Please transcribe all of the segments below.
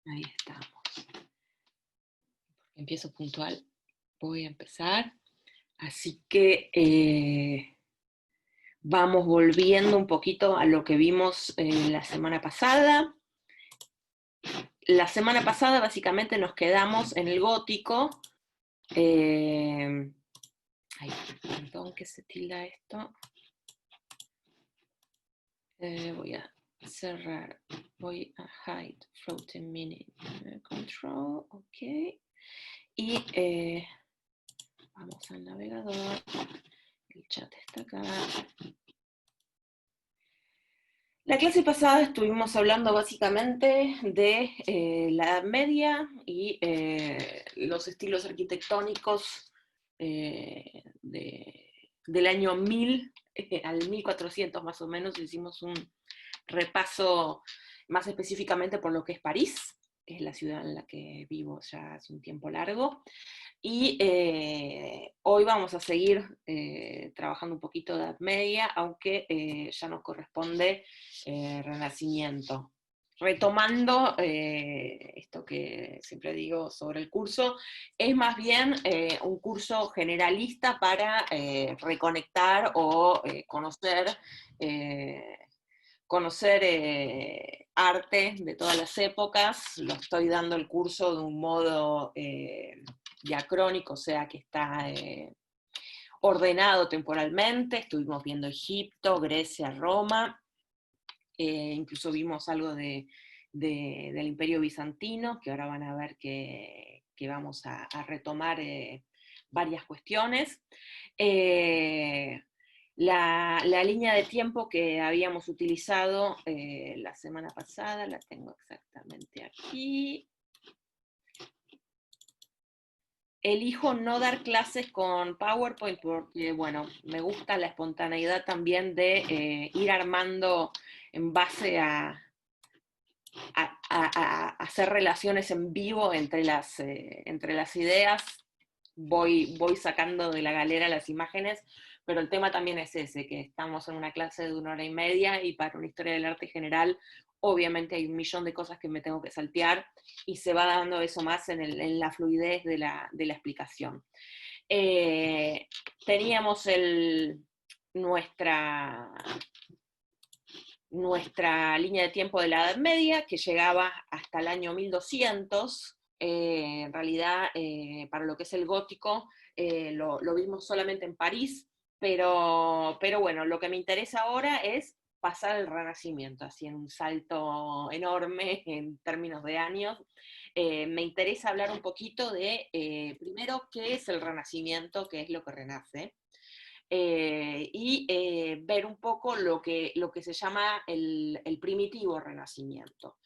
Ahí estamos. Empiezo puntual. Voy a empezar. Así que vamos volviendo un poquito a lo que vimos la semana pasada. La semana pasada básicamente nos quedamos en el gótico. Ay, perdón que se tilda esto. Voy a cerrar. Voy a hide floating minute control. Ok. Y vamos al navegador. El chat está acá. La clase pasada estuvimos hablando básicamente de la Edad Media y los estilos arquitectónicos del año 1000 al 1400 más o menos. Hicimos un repaso más específicamente por lo que es París, que es la ciudad en la que vivo ya hace un tiempo largo. Y hoy vamos a seguir trabajando un poquito de Edad Media, aunque ya nos corresponde Renacimiento. Retomando esto que siempre digo sobre el curso, es más bien un curso generalista para reconectar o conocer arte de todas las épocas. Lo estoy dando el curso de un modo diacrónico, o sea que está ordenado temporalmente. Estuvimos viendo Egipto, Grecia, Roma, incluso vimos algo del Imperio Bizantino, que ahora van a ver que vamos a retomar varias cuestiones. La línea de tiempo que habíamos utilizado la semana pasada, la tengo exactamente aquí. Elijo no dar clases con PowerPoint porque, bueno, me gusta la espontaneidad también de ir armando en base a hacer relaciones en vivo entre las ideas. Voy sacando de la galera las imágenes, pero el tema también es ese, que estamos en una clase de 1 hora y media y para una historia del arte general obviamente hay un millón de cosas que me tengo que saltear y se va dando eso más en la fluidez de la explicación. Teníamos nuestra línea de tiempo de la Edad Media, que llegaba hasta el año 1200. En realidad, para lo que es el gótico, lo vimos solamente en París, pero bueno, lo que me interesa ahora es pasar al Renacimiento, así en un salto enorme en términos de años. Me interesa hablar un poquito de, primero, qué es el Renacimiento, qué es lo que renace, y ver un poco lo que se llama el primitivo Renacimiento.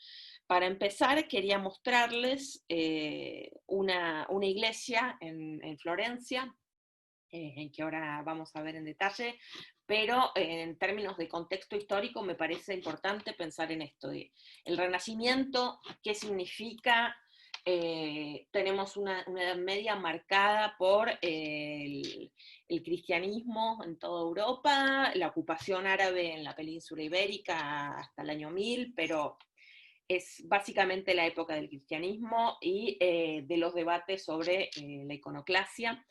Para empezar, quería mostrarles una iglesia en Florencia, en que ahora vamos a ver en detalle, pero en términos de contexto histórico me parece importante pensar en esto, de el Renacimiento, qué significa. Tenemos una Edad Media marcada por el cristianismo en toda Europa, la ocupación árabe en la península ibérica hasta el año 1000, pero es básicamente la época del cristianismo y de los debates sobre la iconoclasia.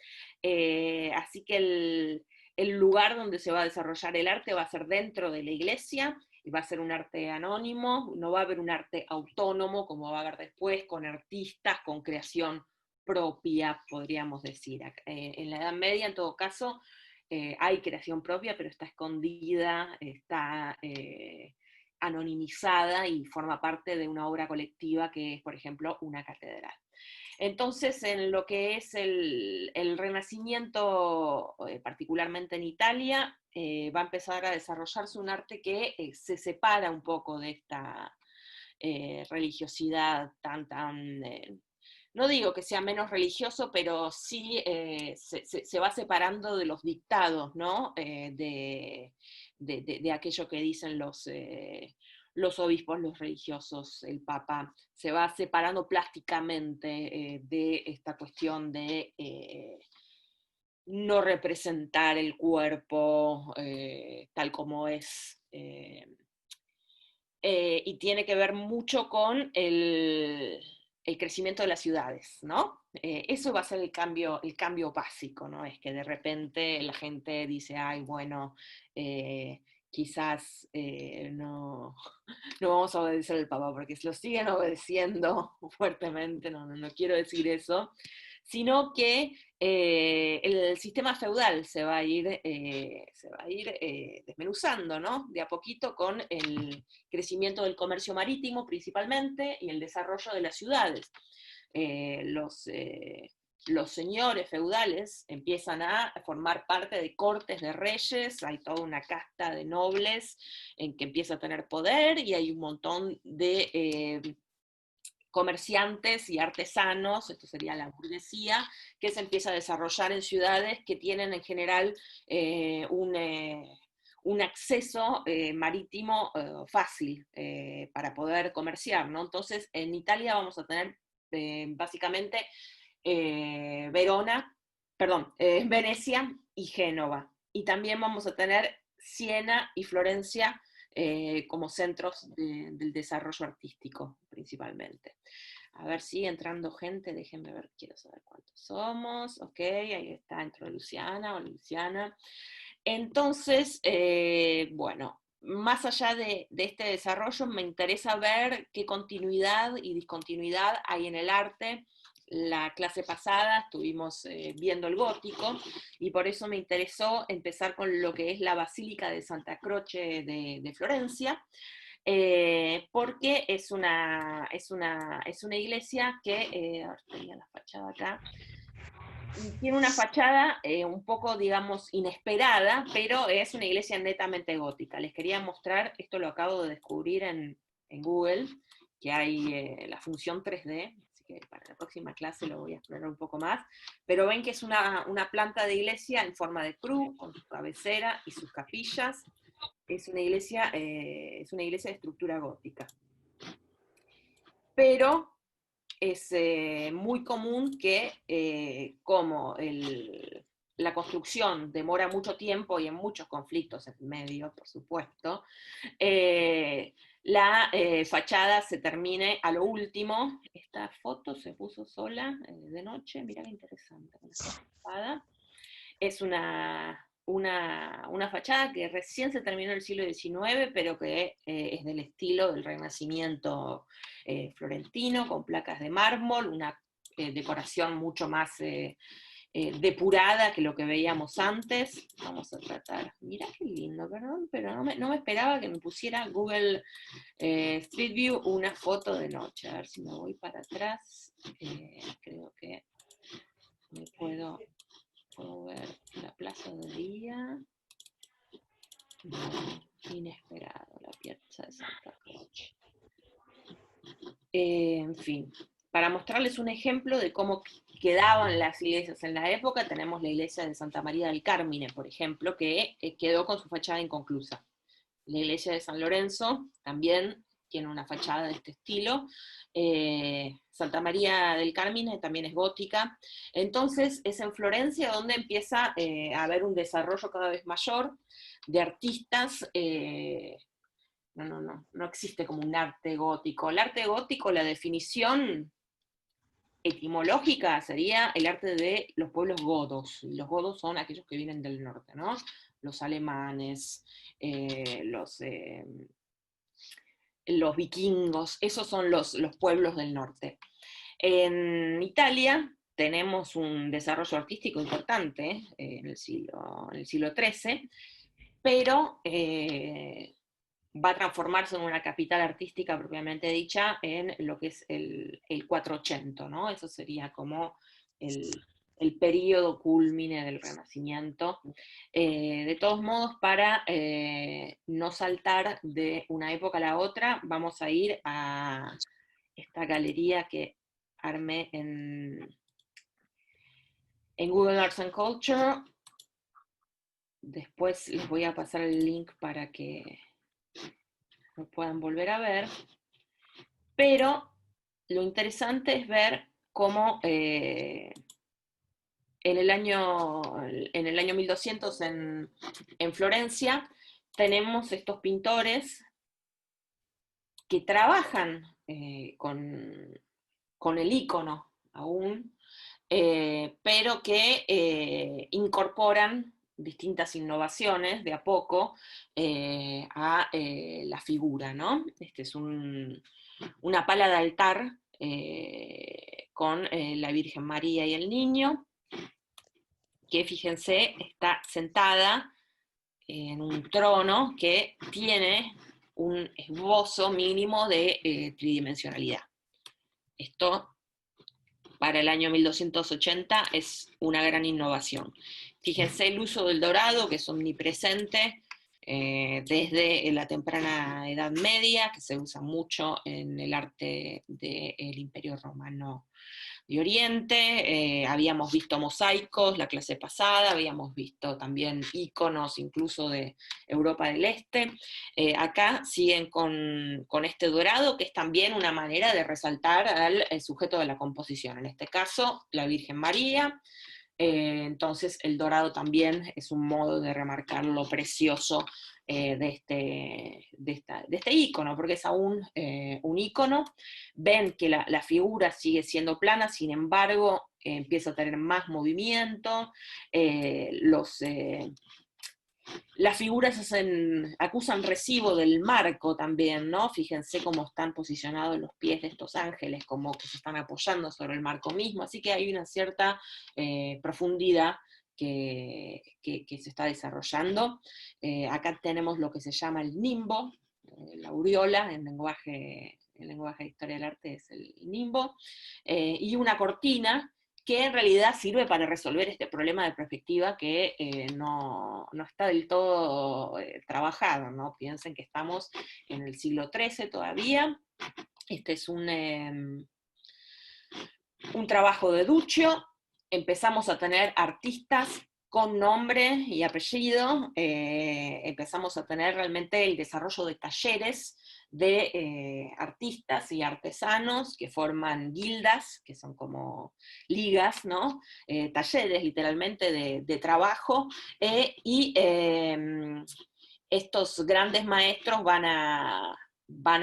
Así que el lugar donde se va a desarrollar el arte va a ser dentro de la iglesia, y va a ser un arte anónimo, no va a haber un arte autónomo como va a haber después, con artistas, con creación propia, podríamos decir. En la Edad Media, en todo caso, hay creación propia, pero está escondida, está anonimizada y forma parte de una obra colectiva que es, por ejemplo, una catedral. Entonces, en lo que es el Renacimiento, particularmente en Italia, va a empezar a desarrollarse un arte que se separa un poco de esta religiosidad tan no digo que sea menos religioso, pero sí se va separando de los dictados, ¿no? De aquello que dicen los obispos, los religiosos, el Papa. Se va separando plásticamente de esta cuestión de no representar el cuerpo tal como es y tiene que ver mucho con el crecimiento de las ciudades, ¿no? Eso va a ser el cambio básico, ¿no? Es que de repente la gente dice, ay, bueno, quizás no vamos a obedecer al Papa, porque si lo siguen obedeciendo fuertemente, no quiero decir eso, sino que el sistema feudal se va a ir desmenuzando, ¿no? De a poquito con el crecimiento del comercio marítimo principalmente y el desarrollo de las ciudades. Eh, los, eh, los señores feudales empiezan a formar parte de cortes de reyes, hay toda una casta de nobles en que empieza a tener poder y hay un montón de comerciantes y artesanos, esto sería la burguesía, que se empieza a desarrollar en ciudades que tienen en general un acceso marítimo fácil para poder comerciar, ¿no? Entonces, en Italia vamos a tener básicamente Verona, perdón, Venecia y Génova. Y también vamos a tener Siena y Florencia como centros del desarrollo artístico principalmente. A ver si entrando gente, déjenme ver, quiero saber cuántos somos. Ok, ahí está, entró Luciana o Luciana. Entonces, bueno, más allá de este desarrollo, me interesa ver qué continuidad y discontinuidad hay en el arte. La clase pasada estuvimos viendo el gótico y por eso me interesó empezar con lo que es la Basílica de Santa Croce de Florencia, porque es una iglesia que, tenía la fachada acá, tiene una fachada un poco, digamos, inesperada, pero es una iglesia netamente gótica. Les quería mostrar, esto lo acabo de descubrir en Google, que hay la función 3D, así que para la próxima clase lo voy a explorar un poco más, pero ven que es una planta de iglesia en forma de cruz, con su cabecera y sus capillas. Es una iglesia de estructura gótica. Pero es muy común que, como la construcción demora mucho tiempo y en muchos conflictos en medio, por supuesto, la fachada se termine a lo último. Esta foto se puso sola de noche, mira qué interesante. Es una fachada que recién se terminó en el siglo XIX, pero que es del estilo del Renacimiento florentino, con placas de mármol, una decoración mucho más depurada que lo que veíamos antes. Vamos a tratar, mira qué lindo, perdón, pero no me esperaba que me pusiera Google Street View una foto de noche. A ver si me voy para atrás, creo que me puedo ver la plaza de día. Inesperado, la piazza de Santa Croce. En fin, para mostrarles un ejemplo de cómo quedaban las iglesias en la época, tenemos la iglesia de Santa María del Carmine, por ejemplo, que quedó con su fachada inconclusa. La iglesia de San Lorenzo también tiene una fachada de este estilo. Santa María del Carmine también es gótica. Entonces es en Florencia donde empieza a haber un desarrollo cada vez mayor de artistas. No existe como un arte gótico. El arte gótico, la definición etimológica sería el arte de los pueblos godos. Y los godos son aquellos que vienen del norte, ¿no? Los alemanes, los vikingos, esos son los pueblos del norte. En Italia tenemos un desarrollo artístico importante en el siglo XIII, pero va a transformarse en una capital artística propiamente dicha en lo que es el 480, ¿no? Eso sería como el periodo culmine del Renacimiento. De todos modos, para no saltar de una época a la otra, vamos a ir a esta galería que armé en Google Arts and Culture. Después les voy a pasar el link para que lo puedan volver a ver. Pero lo interesante es ver cómo en el año 1200 en Florencia tenemos estos pintores que trabajan con el icono aún, pero que incorporan distintas innovaciones de a poco a la figura, ¿no? Este es una pala de altar con la Virgen María y el Niño, que fíjense, está sentada en un trono que tiene un esbozo mínimo de tridimensionalidad. Esto para el año 1280 es una gran innovación. Fíjense el uso del dorado, que es omnipresente desde la temprana Edad Media, que se usa mucho en el arte del Imperio Romano de Oriente. Habíamos visto mosaicos la clase pasada, habíamos visto también íconos incluso de Europa del Este. Acá siguen con este dorado, que es también una manera de resaltar al sujeto de la composición, en este caso la Virgen María. Entonces el dorado también es un modo de remarcar lo precioso de este ícono, porque es aún un ícono. Ven que la figura sigue siendo plana, sin embargo empieza a tener más movimiento, las figuras acusan recibo del marco también, ¿no? Fíjense cómo están posicionados los pies de estos ángeles, como que se están apoyando sobre el marco mismo, así que hay una cierta profundidad que se está desarrollando. Acá tenemos lo que se llama el nimbo, la aureola, en lenguaje de historia del arte es el nimbo, y una cortina que en realidad sirve para resolver este problema de perspectiva que no está del todo trabajado, ¿no? Piensen que estamos en el siglo XIII todavía. Este es un trabajo de Duccio. Empezamos a tener artistas con nombre y apellido, empezamos a tener realmente el desarrollo de talleres de artistas y artesanos que forman guildas, que son como ligas, ¿no? Talleres literalmente de trabajo, y estos grandes maestros van a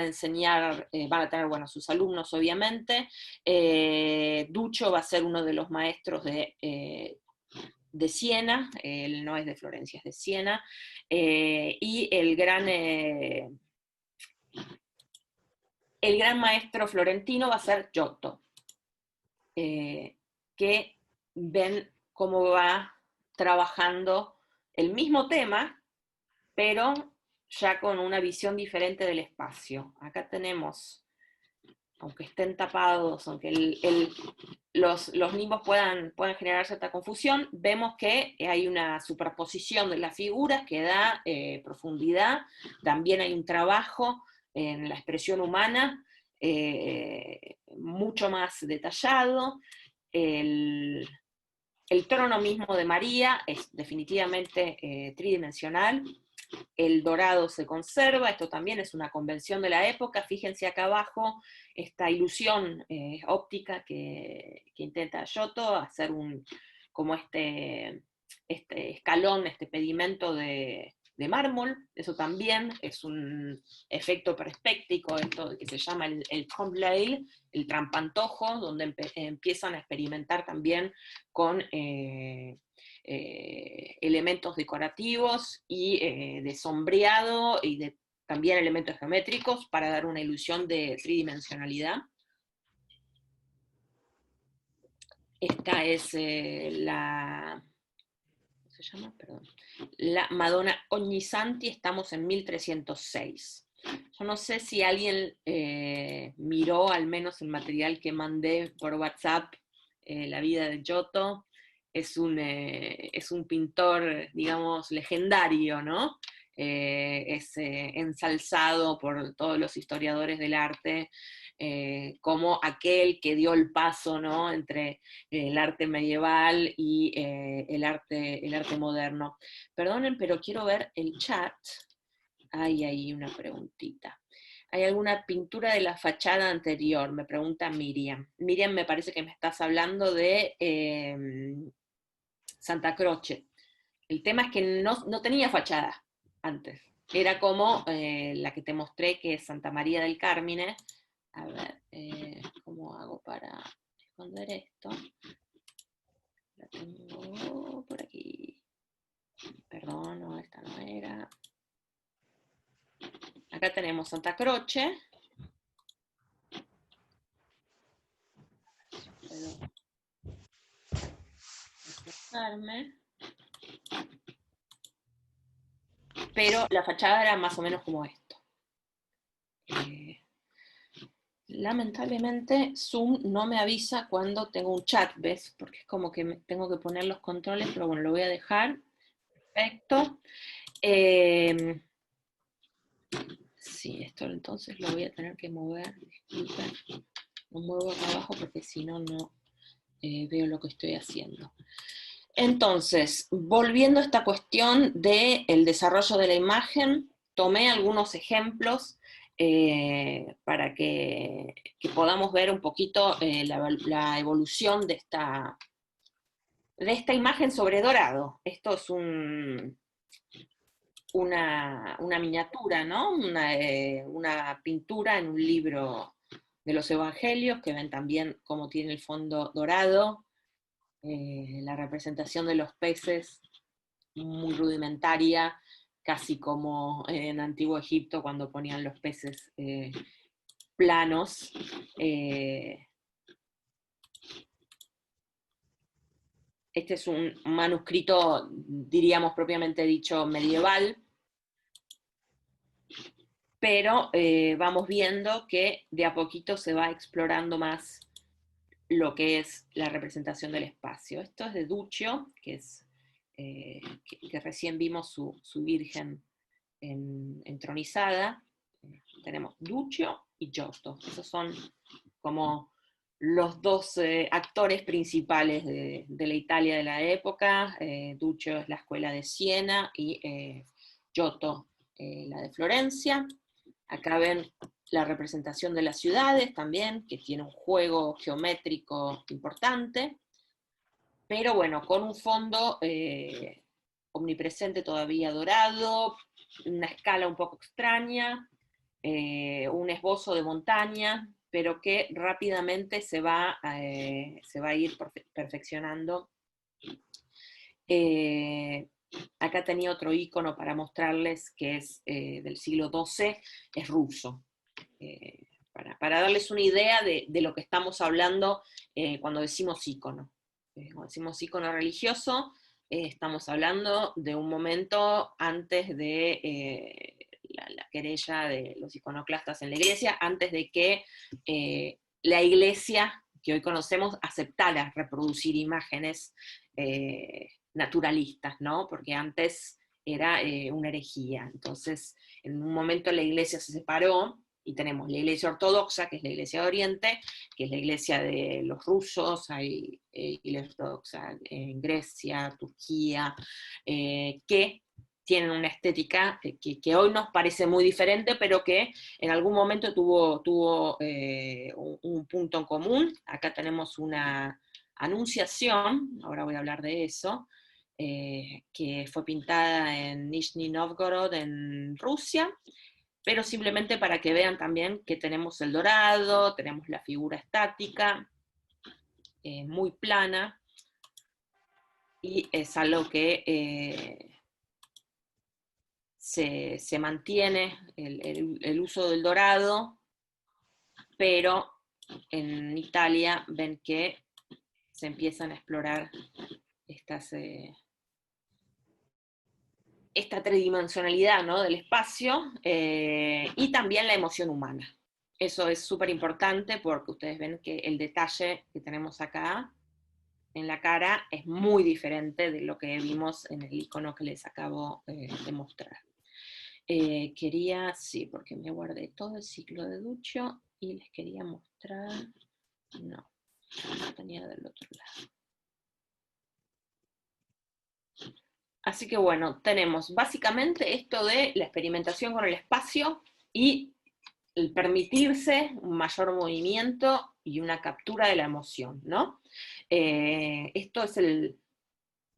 enseñar, van a tener, bueno, sus alumnos obviamente. Duccio va a ser uno de los maestros de Siena, él no es de Florencia, es de Siena, y el gran maestro florentino va a ser Giotto, que ven cómo va trabajando el mismo tema, pero ya con una visión diferente del espacio. Acá tenemos, aunque estén tapados, aunque los nimbos puedan generar cierta confusión, vemos que hay una superposición de las figuras que da profundidad, también hay un trabajo en la expresión humana mucho más detallado. El trono mismo de María es definitivamente tridimensional. El dorado se conserva, esto también es una convención de la época. Fíjense acá abajo esta ilusión óptica que intenta Giotto, hacer como este escalón, este pedimento de mármol. Eso también es un efecto perspéctico, esto que se llama el trompe-l'œil, el trampantojo, donde empiezan a experimentar también con elementos decorativos y de sombreado y también elementos geométricos para dar una ilusión de tridimensionalidad. Esta es ¿cómo se llama? Perdón. La Madonna Ognissanti, estamos en 1306. Yo no sé si alguien miró al menos el material que mandé por WhatsApp, la vida de Giotto. Es un pintor, digamos, legendario, ¿no? Es ensalzado por todos los historiadores del arte como aquel que dio el paso, ¿no? Entre el arte medieval y el arte moderno. Perdonen, pero quiero ver el chat. Hay ahí una preguntita. ¿Hay alguna pintura de la fachada anterior? Me pregunta Miriam. Miriam, me parece que me estás hablando de Santa Croce. El tema es que no tenía fachada antes. era como la que te mostré, que es Santa María del Carmine. A ver, ¿cómo hago para esconder esto? La tengo por aquí. Perdón, no, esta no era. Acá tenemos Santa Croce. Puedo acercarme. Pero la fachada era más o menos como esto. Lamentablemente Zoom no me avisa cuando tengo un chat, ¿ves? Porque es como que tengo que poner los controles, pero bueno, lo voy a dejar. Perfecto. Sí, esto entonces lo voy a tener que mover. Disculpen. Lo muevo acá abajo porque si no, no veo lo que estoy haciendo. Entonces, volviendo a esta cuestión del desarrollo de la imagen, tomé algunos ejemplos para que podamos ver un poquito la evolución de esta imagen sobre dorado. Esto es una miniatura, ¿no? Una pintura en un libro de los evangelios, que ven también cómo tiene el fondo dorado, la representación de los peces muy rudimentaria, casi como en Antiguo Egipto cuando ponían los peces planos. Este es un manuscrito, diríamos propiamente dicho, medieval, pero vamos viendo que de a poquito se va explorando más lo que es la representación del espacio. Esto es de Duccio, que recién vimos su Virgen entronizada. Tenemos Duccio y Giotto. Esos son como los dos actores principales de la Italia de la época. Duccio es la escuela de Siena y Giotto la de Florencia. Acá ven la representación de las ciudades también, que tiene un juego geométrico importante, pero bueno, con un fondo omnipresente todavía dorado, una escala un poco extraña, un esbozo de montaña, pero que rápidamente se va a ir perfeccionando. Acá tenía otro icono para mostrarles que es del siglo XII, es ruso. Para darles una idea de lo que estamos hablando cuando decimos icono. Cuando decimos icono religioso, estamos hablando de un momento antes de la querella de los iconoclastas en la iglesia, antes de que la iglesia que hoy conocemos aceptara reproducir imágenes naturalistas, ¿no? Porque antes era una herejía. Entonces, en un momento la iglesia se separó y tenemos la iglesia ortodoxa, que es la iglesia de Oriente, que es la iglesia de los rusos, hay iglesia ortodoxa en Grecia, Turquía, que tienen una estética que hoy nos parece muy diferente, pero que en algún momento tuvo un punto en común. Acá tenemos una anunciación, ahora voy a hablar de eso, que fue pintada en Nizhny Novgorod, en Rusia, pero simplemente para que vean también que tenemos el dorado, tenemos la figura estática, muy plana, y es algo que se mantiene el uso del dorado, pero en Italia ven que se empiezan a explorar esta tridimensionalidad, ¿no?, del espacio y también la emoción humana. Eso es súper importante porque ustedes ven que el detalle que tenemos acá en la cara es muy diferente de lo que vimos en el icono que les acabo de mostrar. Sí, porque me guardé todo el ciclo de Duccio y les quería mostrar, no, lo tenía del otro lado. Así que bueno, tenemos básicamente esto de la experimentación con el espacio y el permitirse un mayor movimiento y una captura de la emoción, ¿no? Esto es el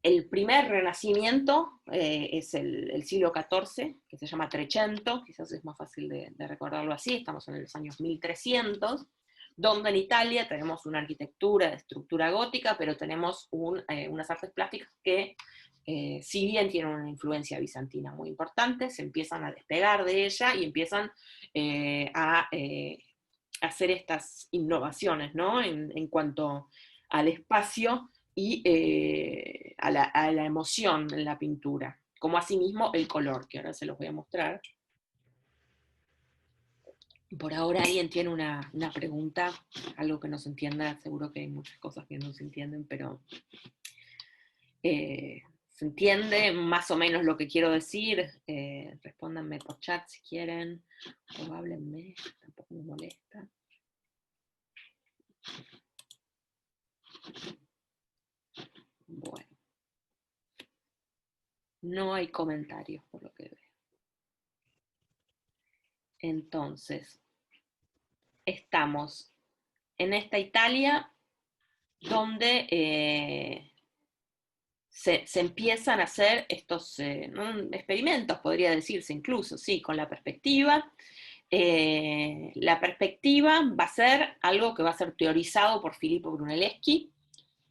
El primer renacimiento es el siglo XIV, que se llama Trecento, quizás es más fácil de recordarlo así, estamos en los años 1300, donde en Italia tenemos una arquitectura de estructura gótica, pero tenemos unas artes plásticas que, si bien tienen una influencia bizantina muy importante, se empiezan a despegar de ella y empiezan a hacer estas innovaciones, ¿no? En cuanto al espacio y a la emoción en la pintura, como asimismo el color, que ahora se los voy a mostrar. Por ahora alguien tiene una pregunta, algo que no se entienda, seguro que hay muchas cosas que no se entienden, pero se entiende más o menos lo que quiero decir. Respóndanme por chat si quieren, o háblenme, tampoco me molesta. Bueno. No hay comentarios por lo que veo. Entonces, estamos en esta Italia donde se empiezan a hacer estos experimentos, podría decirse incluso, sí, con la perspectiva. La perspectiva va a ser algo que va a ser teorizado por Filippo Brunelleschi,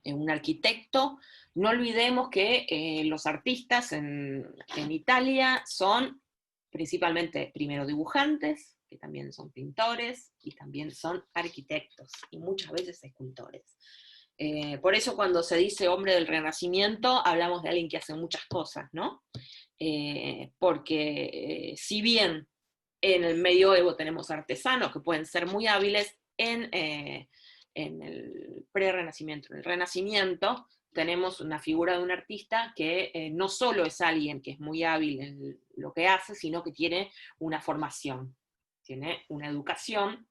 un arquitecto. No olvidemos que los artistas en Italia son principalmente primero dibujantes, que también son pintores, y también son arquitectos, y muchas veces escultores. Por eso cuando se dice hombre del Renacimiento, hablamos de alguien que hace muchas cosas, ¿no? Porque si bien en el medioevo tenemos artesanos que pueden ser muy hábiles, en el pre-renacimiento, en el Renacimiento, tenemos una figura de un artista que no solo es alguien que es muy hábil en lo que hace, sino que tiene una formación, tiene una educación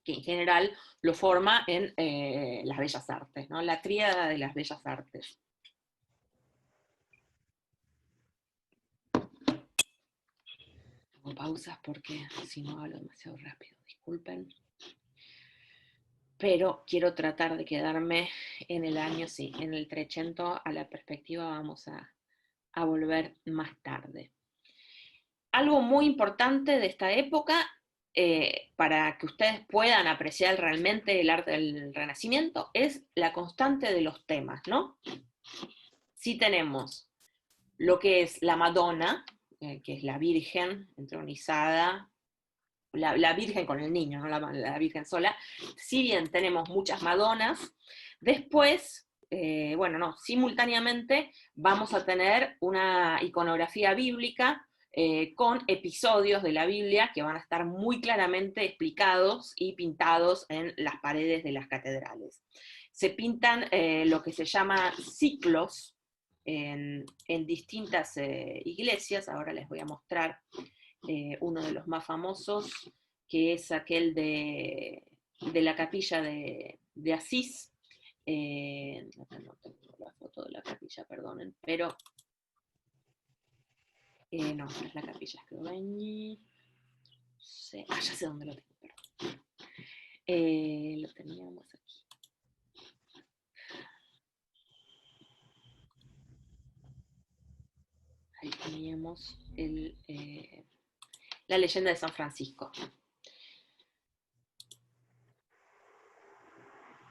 que en general lo forma en las bellas artes, ¿no? La tríada de las bellas artes. Hago pausas porque si no hablo demasiado rápido, disculpen. Pero quiero tratar de quedarme en el año, sí, en el Trecento. A la perspectiva vamos a volver más tarde. Algo muy importante de esta época, para que ustedes puedan apreciar realmente el arte del Renacimiento, es la constante de los temas, ¿no? Si tenemos lo que es la Madonna, que es la Virgen entronizada, la Virgen con el niño, no la Virgen sola. Si bien tenemos muchas Madonas, después, simultáneamente vamos a tener una iconografía bíblica con episodios de la Biblia que van a estar muy claramente explicados y pintados en las paredes de las catedrales. Se pintan lo que se llama ciclos en distintas iglesias. Ahora les voy a mostrar uno de los más famosos, que es aquel de la capilla de Asís. No tengo la foto de la capilla, perdonen, pero no es la capilla Scrovegni. Ya sé dónde lo tengo, perdón. Lo teníamos aquí. Ahí teníamos la leyenda de San Francisco.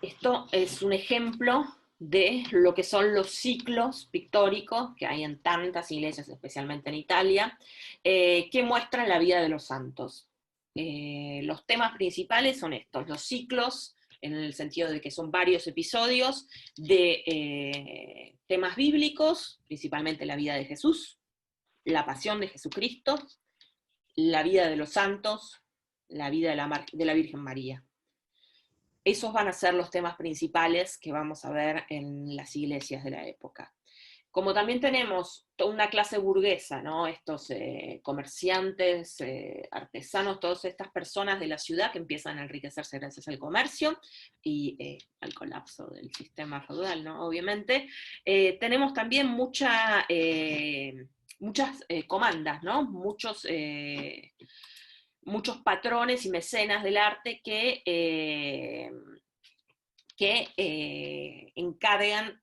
Esto es un ejemplo de lo que son los ciclos pictóricos que hay en tantas iglesias, especialmente en Italia, que muestran la vida de los santos. Los temas principales son estos, los ciclos, en el sentido de que son varios episodios de temas bíblicos, principalmente la vida de Jesús, la pasión de Jesucristo, la vida de los santos, la vida de la Virgen María. Esos van a ser los temas principales que vamos a ver en las iglesias de la época. Como también tenemos toda una clase burguesa, ¿no? Estos comerciantes, artesanos, todas estas personas de la ciudad que empiezan a enriquecerse gracias al comercio y al colapso del sistema feudal, ¿no? Obviamente. Tenemos también muchas comandas, ¿no? Muchos patrones y mecenas del arte que encargan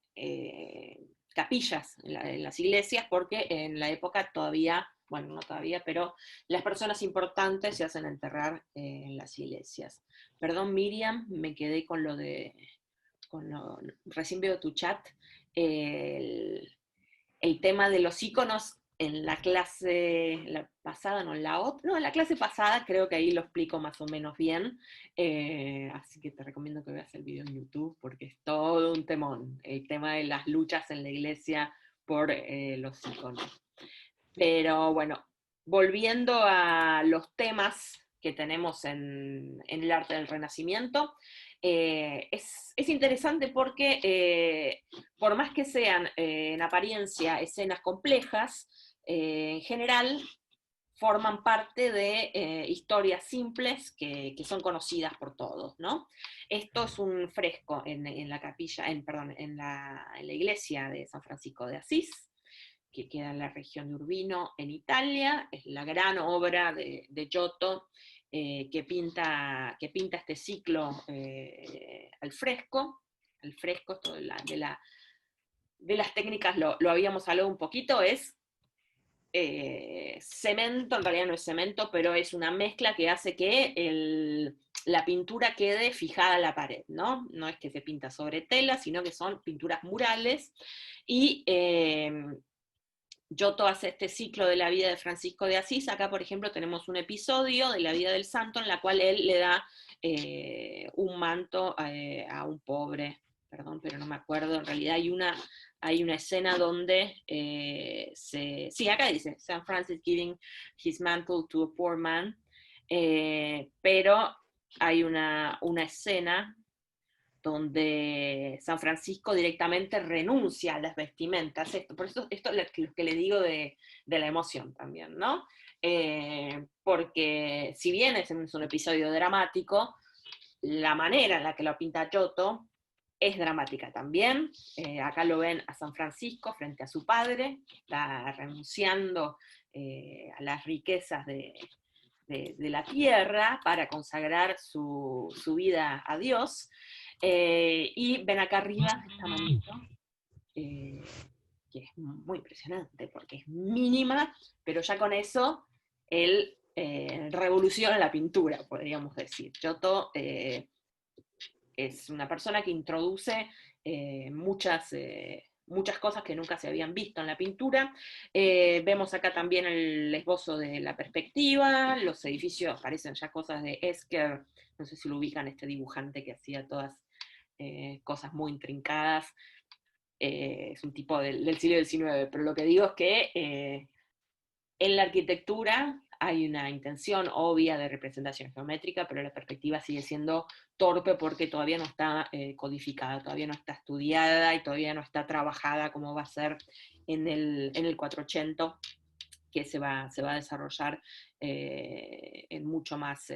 capillas en las iglesias, porque en la época todavía, bueno, no todavía, pero las personas importantes se hacen enterrar en las iglesias. Perdón, Miriam, me quedé con lo de, recién veo tu chat, el, el tema de los iconos en la clase, la pasada, no, la otra, no, en la clase pasada creo que ahí lo explico más o menos bien, así que te recomiendo que veas el video en YouTube porque es todo un temón, el tema de las luchas en la iglesia por los iconos. Pero bueno, volviendo a los temas que tenemos en el arte del Renacimiento, es interesante porque por más que sean en apariencia escenas complejas, en general forman parte de historias simples que son conocidas por todos, ¿no? Esto es un fresco en la capilla, perdón, en la iglesia de San Francisco de Asís, que queda en la región de Urbino, en Italia. Es la gran obra de Giotto, que pinta este ciclo al fresco. El fresco, esto de las técnicas lo habíamos hablado un poquito, es cemento, en realidad no es cemento, pero es una mezcla que hace que la pintura quede fijada en la pared, ¿no? No es que se pinta sobre tela, sino que son pinturas murales, y Giotto hace este ciclo de la vida de Francisco de Asís. Acá, por ejemplo, tenemos un episodio de la vida del santo en la cual él le da un manto a un pobre, perdón, pero no me acuerdo, en realidad hay una escena donde sí, acá dice, San Francis giving his mantle to a poor man, pero hay una escena donde San Francisco directamente renuncia a las vestimentas. Por eso esto es lo que le digo de la emoción también, ¿no? Porque si bien es un episodio dramático, la manera en la que lo pinta Giotto es dramática también. Acá lo ven a San Francisco frente a su padre, está renunciando a las riquezas de la tierra para consagrar su vida a Dios. Y ven acá arriba esta manito, que es muy impresionante porque es mínima, pero ya con eso él revoluciona la pintura, podríamos decir. Giotto es una persona que introduce muchas cosas que nunca se habían visto en la pintura. Vemos acá también el esbozo de la perspectiva, los edificios, parecen ya cosas de Escher, no sé si lo ubican, este dibujante que hacía todas cosas muy intrincadas. Es un tipo del siglo XIX, pero lo que digo es que en la arquitectura hay una intención obvia de representación geométrica, pero la perspectiva sigue siendo torpe porque todavía no está codificada, todavía no está estudiada y todavía no está trabajada como va a ser en el 480, que se va a desarrollar en mucho más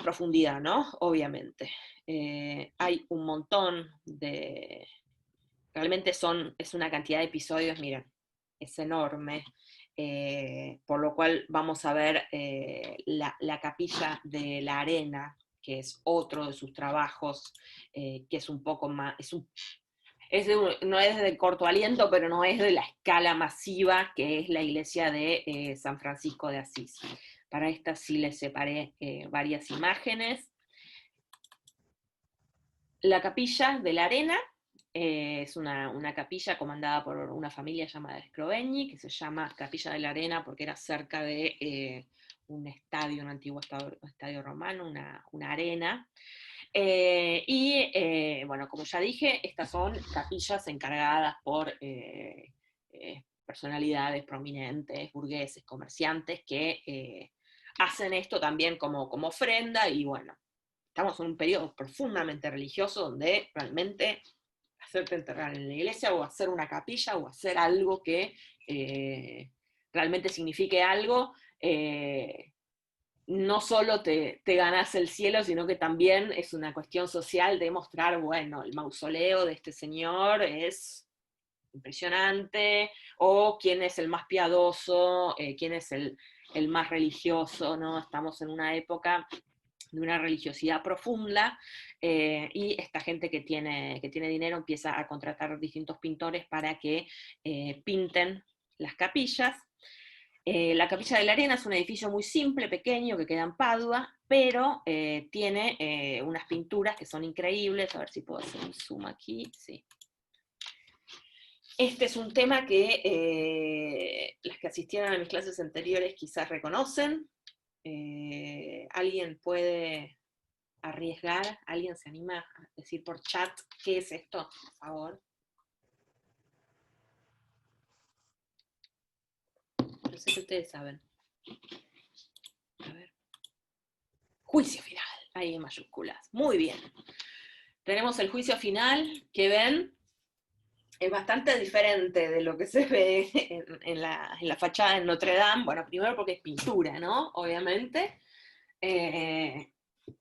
profundidad, ¿no? Obviamente. Hay un montón de... Realmente es una cantidad de episodios, miren, es enorme. Por lo cual vamos a ver la capilla de la arena, que es otro de sus trabajos, que es un poco más, no es de corto aliento, pero no es de la escala masiva que es la iglesia de San Francisco de Asís. Para esta sí les separé varias imágenes. La capilla de la arena es una capilla comandada por una familia llamada Scrovegni, que se llama Capilla de la Arena porque era cerca de un estadio, un antiguo estadio romano, una arena. Bueno, como ya dije, estas son capillas encargadas por personalidades prominentes, burgueses, comerciantes, que hacen esto también como ofrenda, y bueno, estamos en un periodo profundamente religioso donde realmente hacerte enterrar en la iglesia o hacer una capilla o hacer algo que realmente signifique algo, no solo te ganas el cielo, sino que también es una cuestión social de mostrar, bueno, el mausoleo de este señor es impresionante, o quién es el más piadoso, quién es el más religioso, ¿no? Estamos en una época de una religiosidad profunda, y esta gente que tiene dinero empieza a contratar distintos pintores para que pinten las capillas. La Capilla de la Arena es un edificio muy simple, pequeño, que queda en Padua, pero tiene unas pinturas que son increíbles. A ver si puedo hacer un zoom aquí, sí. Este es un tema que las que asistieron a mis clases anteriores quizás reconocen. ¿Alguien puede arriesgar? ¿Alguien se anima a decir por chat qué es esto, por favor? Yo sé que ustedes saben. A ver. Juicio final, ahí en mayúsculas. Muy bien. Tenemos el juicio final, que ven, es bastante diferente de lo que se ve en la fachada de Notre Dame. Bueno, primero porque es pintura, ¿no? Obviamente.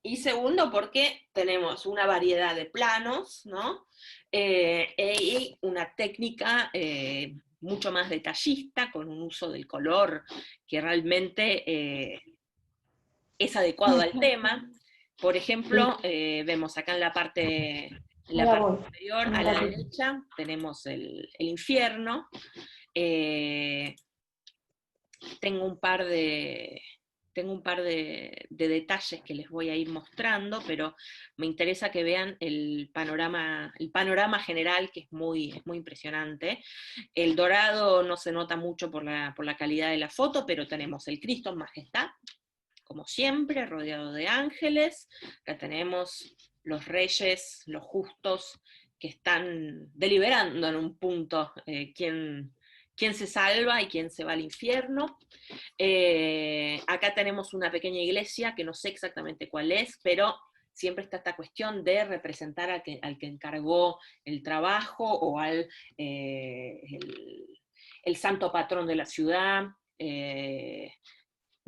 Y segundo porque tenemos una variedad de planos, ¿no? Y una técnica mucho más detallista, con un uso del color que realmente es adecuado al tema. Por ejemplo, vemos acá en la parte superior, a la derecha, tenemos el infierno. Tengo un par de detalles que les voy a ir mostrando, pero me interesa que vean el panorama general, que es muy impresionante. El dorado no se nota mucho por la calidad de la foto, pero tenemos el Cristo en majestad, como siempre, rodeado de ángeles. Acá tenemos los reyes, los justos, que están deliberando en un punto quién se salva y quién se va al infierno. Acá tenemos una pequeña iglesia, que no sé exactamente cuál es, pero siempre está esta cuestión de representar al que encargó el trabajo, o al el santo patrón de la ciudad.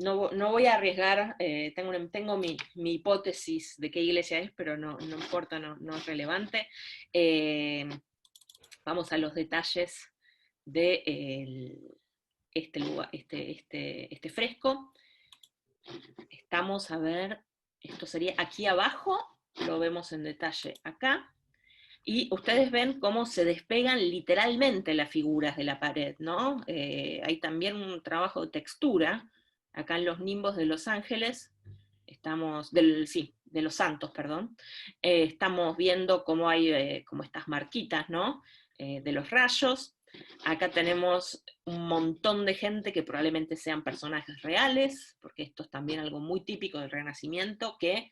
No voy a arriesgar, tengo mi hipótesis de qué iglesia es, pero no importa, no es relevante. Vamos a los detalles de este fresco. Estamos a ver, esto sería aquí abajo, lo vemos en detalle acá, y ustedes ven cómo se despegan literalmente las figuras de la pared, ¿no? Hay también un trabajo de textura. Acá en los nimbos de los ángeles, de los santos, perdón, estamos viendo cómo hay como estas marquitas, ¿no? De los rayos. Acá tenemos un montón de gente que probablemente sean personajes reales, porque esto es también algo muy típico del Renacimiento, que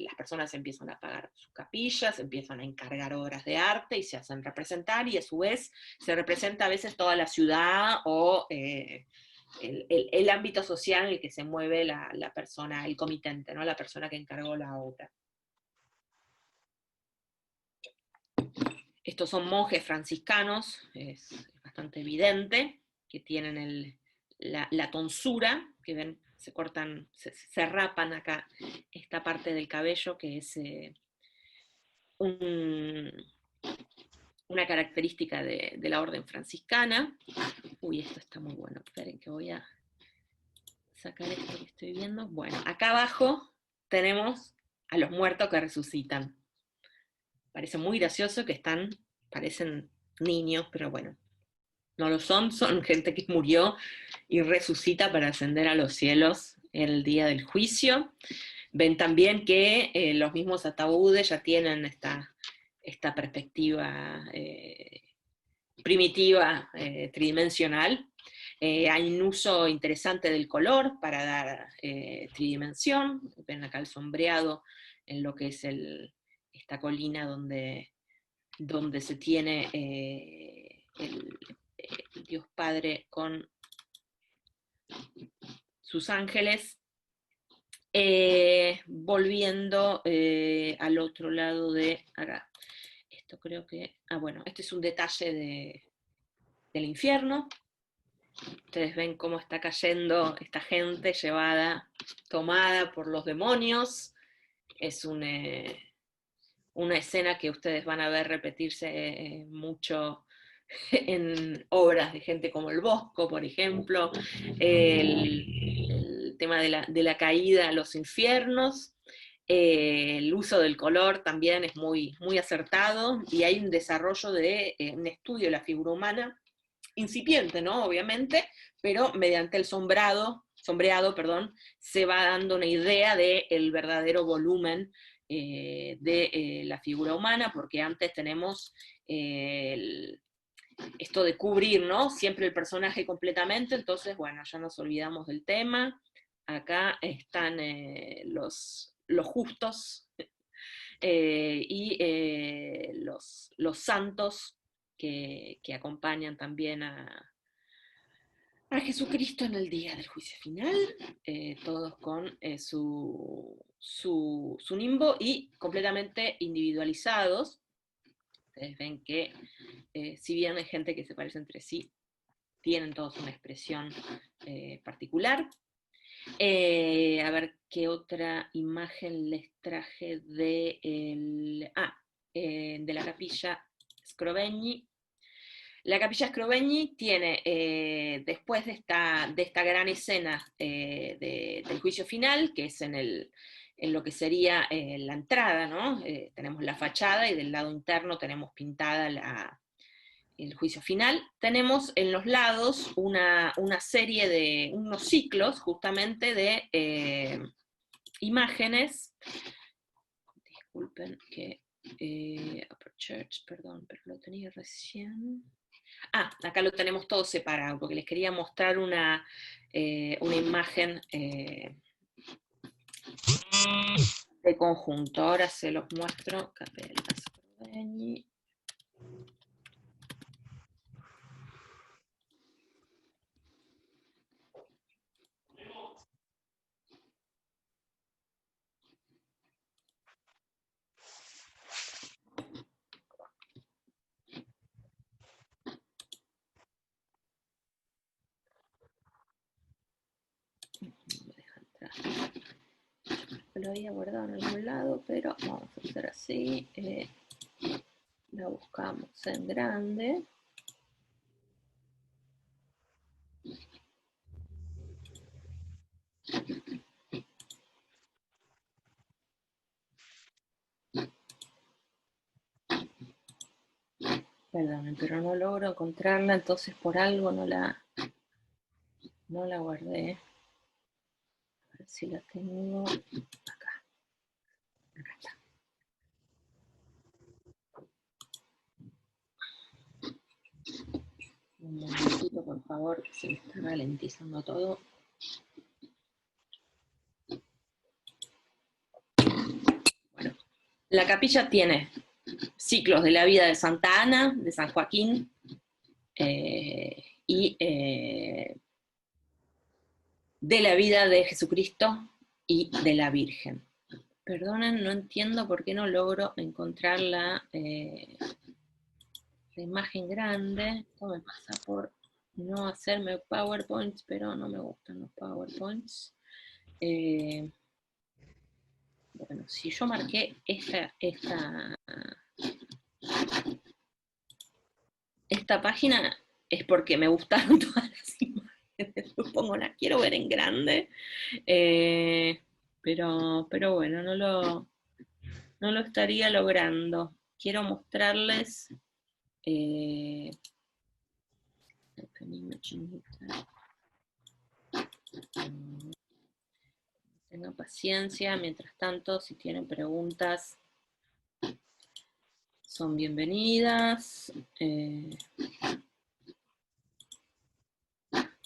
las personas empiezan a pagar sus capillas, empiezan a encargar obras de arte y se hacen representar, y a su vez se representa a veces toda la ciudad o el ámbito social en el que se mueve la persona, el comitente, ¿no? La persona que encargó la obra. Estos son monjes franciscanos, es bastante evidente, que tienen la tonsura, que ven, se cortan, se rapan acá esta parte del cabello, que es una característica de la orden franciscana. Uy, esto está muy bueno, esperen que voy a sacar esto que estoy viendo. Bueno, acá abajo tenemos a los muertos que resucitan. Parece muy gracioso que parecen niños, pero bueno, no lo son gente que murió y resucita para ascender a los cielos el día del juicio. Ven también que los mismos ataúdes ya tienen esta perspectiva primitiva, tridimensional. Hay un uso interesante del color para dar tridimensión. Ven acá el sombreado en lo que es esta colina donde se tiene el Dios Padre con sus ángeles. Volviendo al otro lado de acá. Esto creo que... bueno, este es un detalle del infierno. Ustedes ven cómo está cayendo esta gente tomada por los demonios. Es una escena que ustedes van a ver repetirse mucho en obras de gente como el Bosco, por ejemplo. El tema de la caída a los infiernos. El uso del color también es muy, muy acertado, y hay un desarrollo de un estudio de la figura humana, incipiente, ¿no? Obviamente, pero mediante el sombreado, se va dando una idea del verdadero volumen de la figura humana, porque antes tenemos esto de cubrir, ¿no? Siempre el personaje completamente, entonces, bueno, ya nos olvidamos del tema. Acá están los justos y los santos que acompañan también a Jesucristo en el día del juicio final, todos con su nimbo y completamente individualizados. Ustedes ven que si bien hay gente que se parece entre sí, tienen todos una expresión particular. A ver qué otra imagen les traje de la capilla Scrovegni. La capilla Scrovegni tiene, después de esta gran escena del juicio final, que es en lo que sería la entrada, ¿no? Tenemos la fachada y del lado interno tenemos pintada el juicio final. Tenemos en los lados una serie de unos ciclos justamente de imágenes. Disculpen que Upper Church, perdón, pero lo tenía recién. Acá lo tenemos todo separado, porque les quería mostrar una imagen de conjunto. Ahora se los muestro. Capella Scrovegni. Lo había guardado en algún lado, pero vamos a hacer así. La buscamos en grande. Perdonen, pero no logro encontrarla, entonces por algo no la guardé. A ver si la tengo acá. Acá está. Un momentito, por favor, que se me está ralentizando todo. Bueno, la capilla tiene ciclos de la vida de Santa Ana, de San Joaquín, y de la vida de Jesucristo y de la Virgen. Perdonen, no entiendo por qué no logro encontrar la imagen grande. Esto me pasa por no hacerme PowerPoints, pero no me gustan los PowerPoints. Bueno, si yo marqué esta página es porque me gustaron todas las imágenes. Supongo, las quiero ver en grande. Pero bueno, no lo estaría logrando. Quiero mostrarles tengan paciencia. Mientras tanto, si tienen preguntas, son bienvenidas.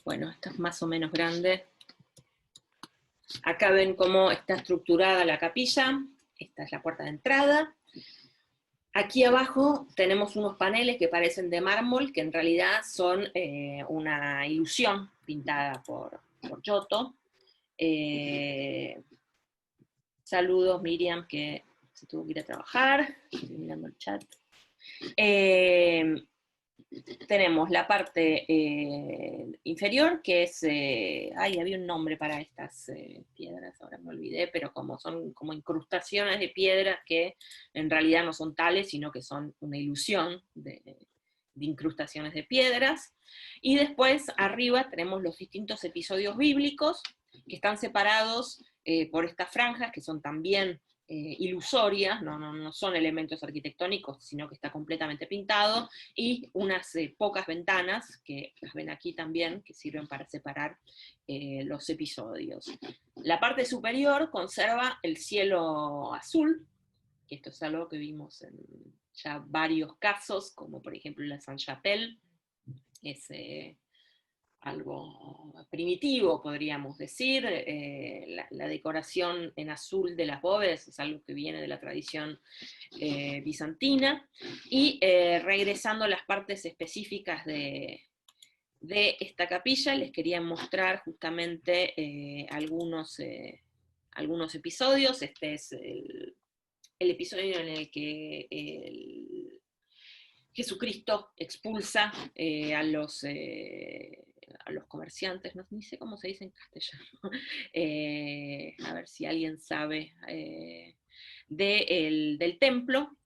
Bueno, esta es más o menos grande. Acá ven cómo está estructurada la capilla. Esta es la puerta de entrada. Aquí abajo tenemos unos paneles que parecen de mármol, que en realidad son una ilusión pintada por Giotto. Saludos, Miriam, que se tuvo que ir a trabajar. Estoy mirando el chat. Tenemos la parte inferior, que es, había un nombre para estas piedras, ahora me olvidé, pero son como incrustaciones de piedras que en realidad no son tales, sino que son una ilusión de incrustaciones de piedras. Y después arriba tenemos los distintos episodios bíblicos, que están separados por estas franjas, que son también ilusorias, no son elementos arquitectónicos, sino que está completamente pintado, y unas pocas ventanas, que las ven aquí también, que sirven para separar los episodios. La parte superior conserva el cielo azul, que esto es algo que vimos en ya varios casos, como por ejemplo la Sainte-Chapelle, es algo primitivo, podríamos decir. La decoración en azul de las bóvedas es algo que viene de la tradición bizantina. Y regresando a las partes específicas de esta capilla, les quería mostrar justamente algunos episodios. Este es el episodio en el que Jesucristo expulsa a los comerciantes, no ni sé cómo se dice en castellano, a ver si alguien sabe, del templo.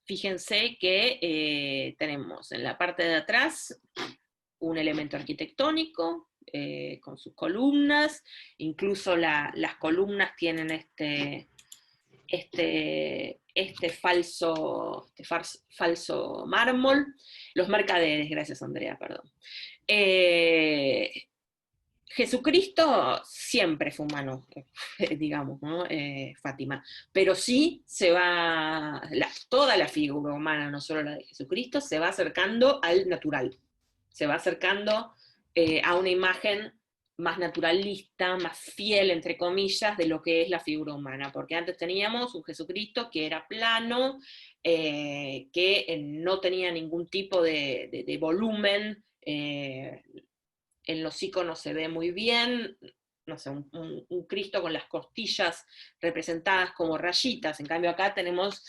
Fíjense que tenemos en la parte de atrás un elemento arquitectónico, con sus columnas, incluso las columnas tienen falso mármol. Los mercaderes, gracias Andrea, perdón. Jesucristo siempre fue humano, digamos, ¿no? Fátima, pero sí se va, toda la figura humana, no solo la de Jesucristo, se va acercando al natural, se va acercando a una imagen más naturalista, más fiel, entre comillas, de lo que es la figura humana, porque antes teníamos un Jesucristo que era plano, que no tenía ningún tipo de volumen, en los iconos se ve muy bien, no sé, un Cristo con las costillas representadas como rayitas. En cambio acá tenemos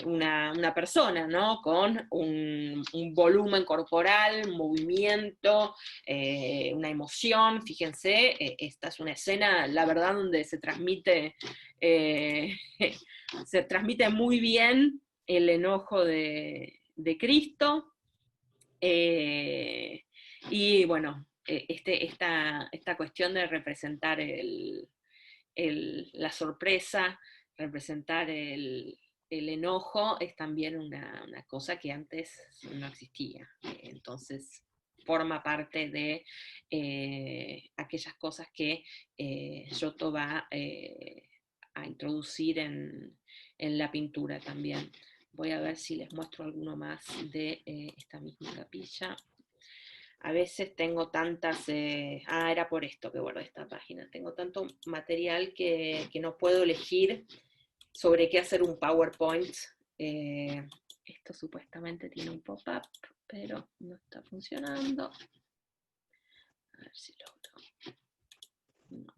una persona, ¿no? Con un volumen corporal, un movimiento, una emoción. Fíjense, esta es una escena, la verdad, donde se transmite muy bien el enojo de Cristo. Y bueno, esta cuestión de representar la sorpresa, representar el enojo, es también una cosa que antes no existía. Entonces forma parte de aquellas cosas que Giotto va a introducir en la pintura también. Voy a ver si les muestro alguno más de esta misma capilla. A veces tengo tantas... era por esto que guardé esta página. Tengo tanto material que no puedo elegir sobre qué hacer un PowerPoint. Esto supuestamente tiene un pop-up, pero no está funcionando. A ver si logro. No,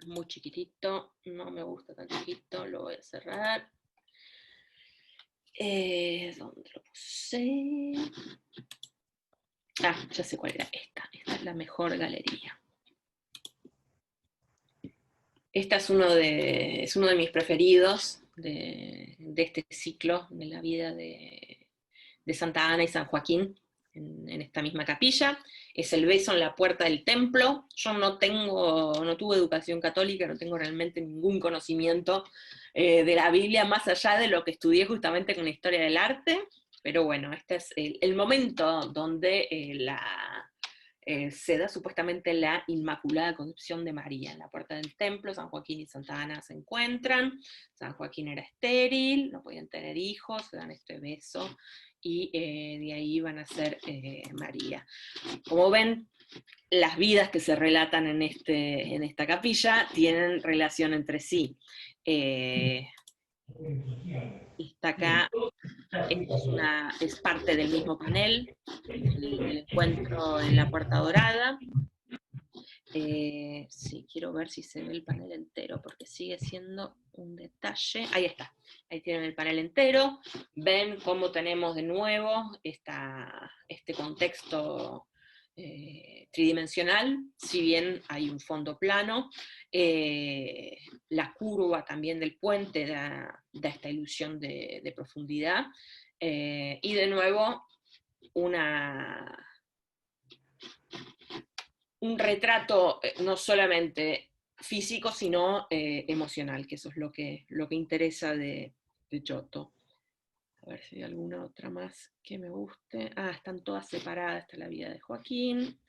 es muy chiquitito. No me gusta tan chiquito. Lo voy a cerrar. ¿Dónde lo puse? Ya sé cuál era esta. Esta es la mejor galería. Esta es uno de mis preferidos de este ciclo de la vida de Santa Ana y San Joaquín, en esta misma capilla. Es el beso en la puerta del templo. Yo no tuve educación católica, no tengo realmente ningún conocimiento de la Biblia, más allá de lo que estudié justamente con la historia del arte, pero bueno, este es el momento donde se da supuestamente la Inmaculada Concepción de María en la puerta del templo. San Joaquín y Santa Ana se encuentran. San Joaquín era estéril, no podían tener hijos, se dan este beso, y de ahí van a ser María. Como ven, las vidas que se relatan en esta capilla tienen relación entre sí. Está acá, es parte del mismo panel, el encuentro en la Puerta Dorada. Sí, quiero ver si se ve el panel entero, porque sigue siendo un detalle. Ahí está, ahí tienen el panel entero. Ven cómo tenemos de nuevo este contexto tridimensional, si bien hay un fondo plano. La curva también del puente da esta ilusión de profundidad. Y de nuevo, un retrato no solamente físico, sino emocional, que eso es lo que interesa de Giotto. A ver si hay alguna otra más que me guste. Ah, están todas separadas. Está la vida de Joaquín.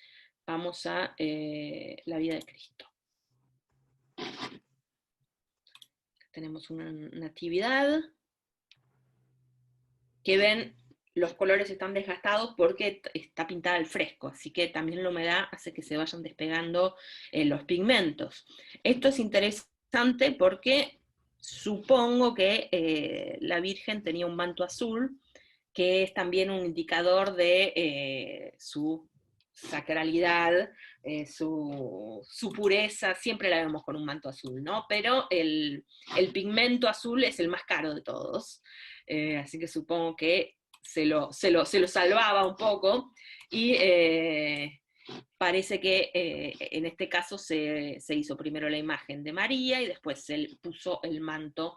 Vamos a la vida de Cristo. Tenemos una natividad. Que ven, los colores están desgastados porque está pintada al fresco, así que también la humedad hace que se vayan despegando los pigmentos. Esto es interesante porque supongo que la Virgen tenía un manto azul, que es también un indicador de su sacralidad, su pureza, siempre la vemos con un manto azul, ¿no? Pero el pigmento azul es el más caro de todos, así que supongo que se lo salvaba un poco, y parece que en este caso se hizo primero la imagen de María y después se puso el manto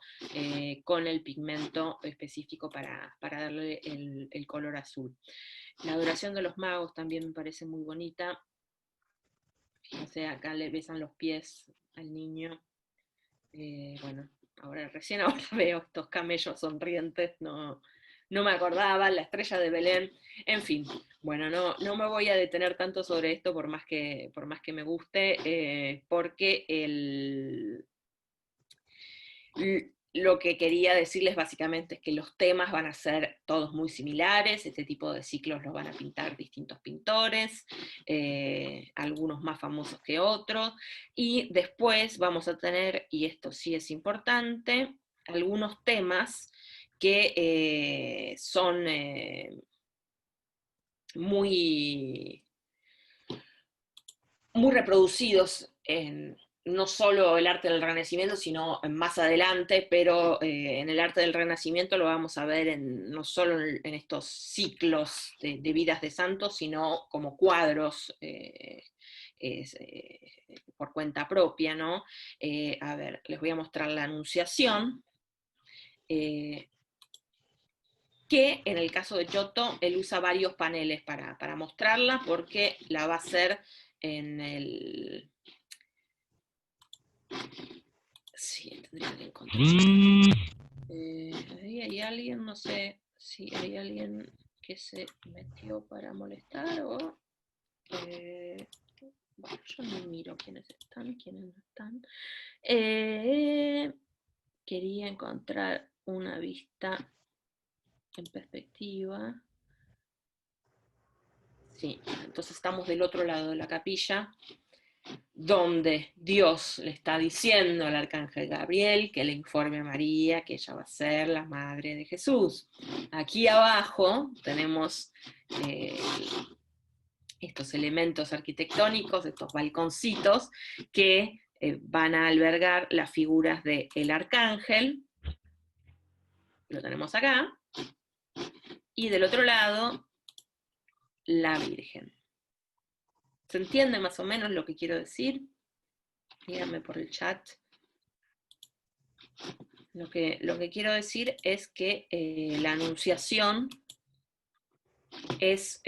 con el pigmento específico para darle el color azul. La adoración de los magos también me parece muy bonita. Fíjense, acá le besan los pies al niño. Bueno, recién ahora veo estos camellos sonrientes, no me acordaba, la estrella de Belén, en fin. Bueno, no me voy a detener tanto sobre esto por más que me guste, porque lo que quería decirles básicamente es que los temas van a ser todos muy similares, este tipo de ciclos los van a pintar distintos pintores, algunos más famosos que otros, y después vamos a tener, y esto sí es importante, algunos temas que son muy, muy reproducidos en no solo el arte del Renacimiento, sino más adelante, pero en el arte del Renacimiento lo vamos a ver no solo en estos ciclos de vidas de santos, sino como cuadros por cuenta propia, ¿no? A ver, les voy a mostrar la Anunciación, que en el caso de Giotto, él usa varios paneles para mostrarla, porque la va a hacer en el... Sí, tendría que encontrar. Ahí hay alguien, no sé si hay alguien que se metió para molestar o... bueno, yo no miro quiénes están, quiénes no están. Quería encontrar una vista en perspectiva. Sí, entonces estamos del otro lado de la capilla, donde Dios le está diciendo al arcángel Gabriel que le informe a María que ella va a ser la madre de Jesús. Aquí abajo tenemos estos elementos arquitectónicos, estos balconcitos, que van a albergar las figuras del arcángel, lo tenemos acá, y del otro lado, la Virgen. ¿Se entiende más o menos lo que quiero decir? Díganme por el chat. Lo que quiero decir es que la Anunciación es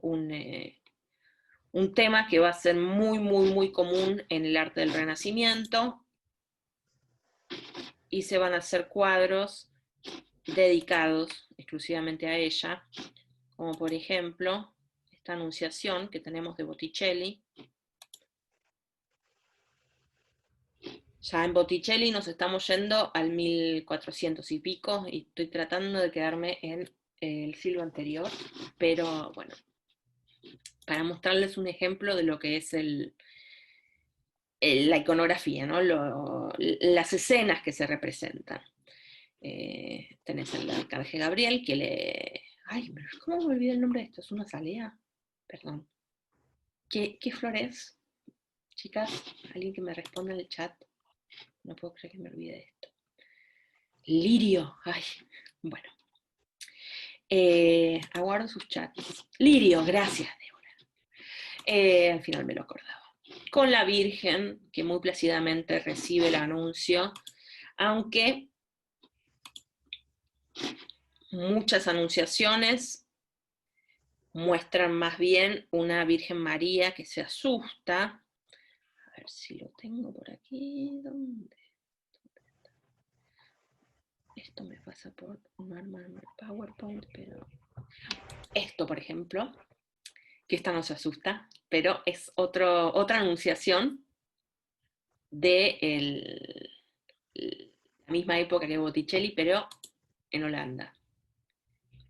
un tema que va a ser muy, muy, muy común en el arte del Renacimiento, y se van a hacer cuadros dedicados exclusivamente a ella, como por ejemplo esta Anunciación que tenemos de Botticelli. Ya en Botticelli nos estamos yendo al 1400 y pico, y estoy tratando de quedarme en el siglo anterior, pero bueno, para mostrarles un ejemplo de lo que es la iconografía, ¿no? Las escenas que se representan. Tenés el arcángel Gabriel que le... Ay, ¿cómo me olvidé el nombre de esto? ¿Es una azalea? Perdón. ¿Qué flor es? Chicas, alguien que me responda en el chat. No puedo creer que me olvide de esto. Lirio. Ay, bueno. Aguardo sus chats. Lirio, gracias, Débora. Al final me lo acordaba. Con la Virgen, que muy plácidamente recibe el anuncio, aunque muchas anunciaciones muestran más bien una Virgen María que se asusta. A ver si lo tengo por aquí. ¿Dónde? Esto me pasa por no armarme el PowerPoint, pero esto, por ejemplo, que esta no se asusta, pero es otra anunciación de la misma época que Botticelli, pero en Holanda.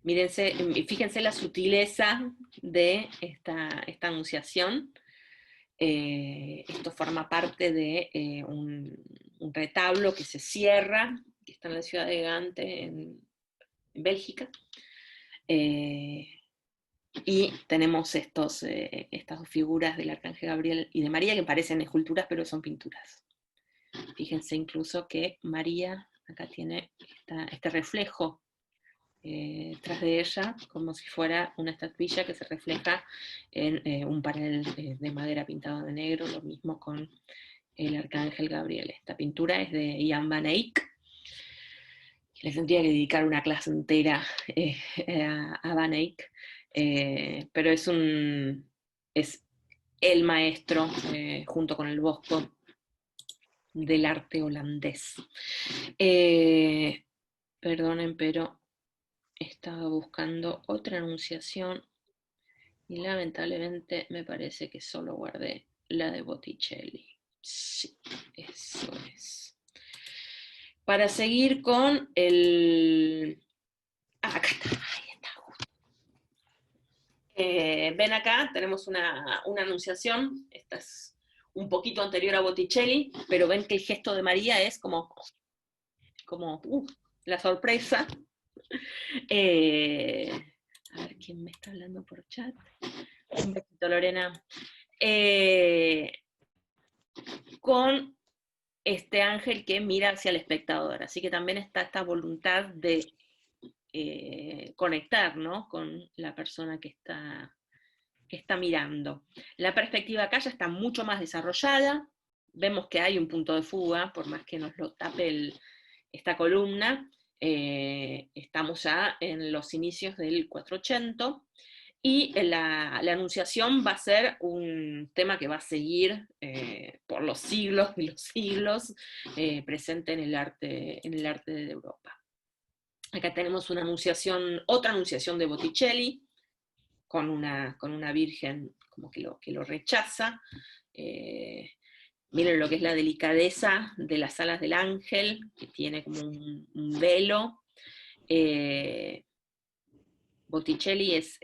Mírense, fíjense la sutileza de esta anunciación. Esto forma parte de un retablo que se cierra, que está en la ciudad de Gante, en Bélgica. Y tenemos estas dos figuras del Arcángel Gabriel y de María que parecen esculturas, pero son pinturas. Fíjense incluso que María acá tiene este reflejo tras de ella, como si fuera una estatuilla que se refleja en un panel de madera pintado de negro, lo mismo con el Arcángel Gabriel. Esta pintura es de Jan van Eyck. Les tendría que dedicar una clase entera a Van Eyck, pero es el maestro, junto con el Bosco, del arte holandés. Perdonen, pero estaba buscando otra anunciación y lamentablemente me parece que solo guardé la de Botticelli. Sí, eso es. Para seguir con el... acá está, ahí está. Ven acá, tenemos una anunciación, esta es un poquito anterior a Botticelli, pero ven que el gesto de María es como la sorpresa. A ver quién me está hablando por chat. Un besito, Lorena. Con este ángel que mira hacia el espectador. Así que también está esta voluntad de conectar, ¿no?, con la persona que está mirando. La perspectiva acá ya está mucho más desarrollada. Vemos que hay un punto de fuga, por más que nos lo tape esta columna. Estamos ya en los inicios del 480, y la anunciación va a ser un tema que va a seguir por los siglos de los siglos, presente en el arte de Europa. Acá tenemos otra anunciación de Botticelli, con una virgen como que lo rechaza. Miren lo que es la delicadeza de las alas del ángel, que tiene como un velo. Botticelli es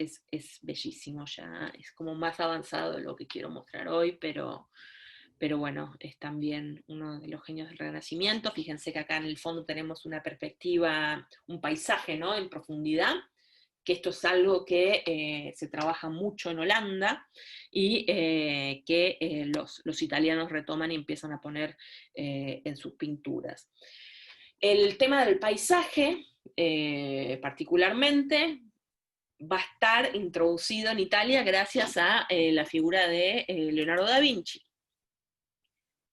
bellísimo, ya es como más avanzado de lo que quiero mostrar hoy, pero bueno, es también uno de los genios del Renacimiento. Fíjense que acá en el fondo tenemos una perspectiva, un paisaje, ¿no?, en profundidad, que esto es algo que se trabaja mucho en Holanda y que los italianos retoman y empiezan a poner en sus pinturas. El tema del paisaje, particularmente, va a estar introducido en Italia gracias a la figura de Leonardo da Vinci.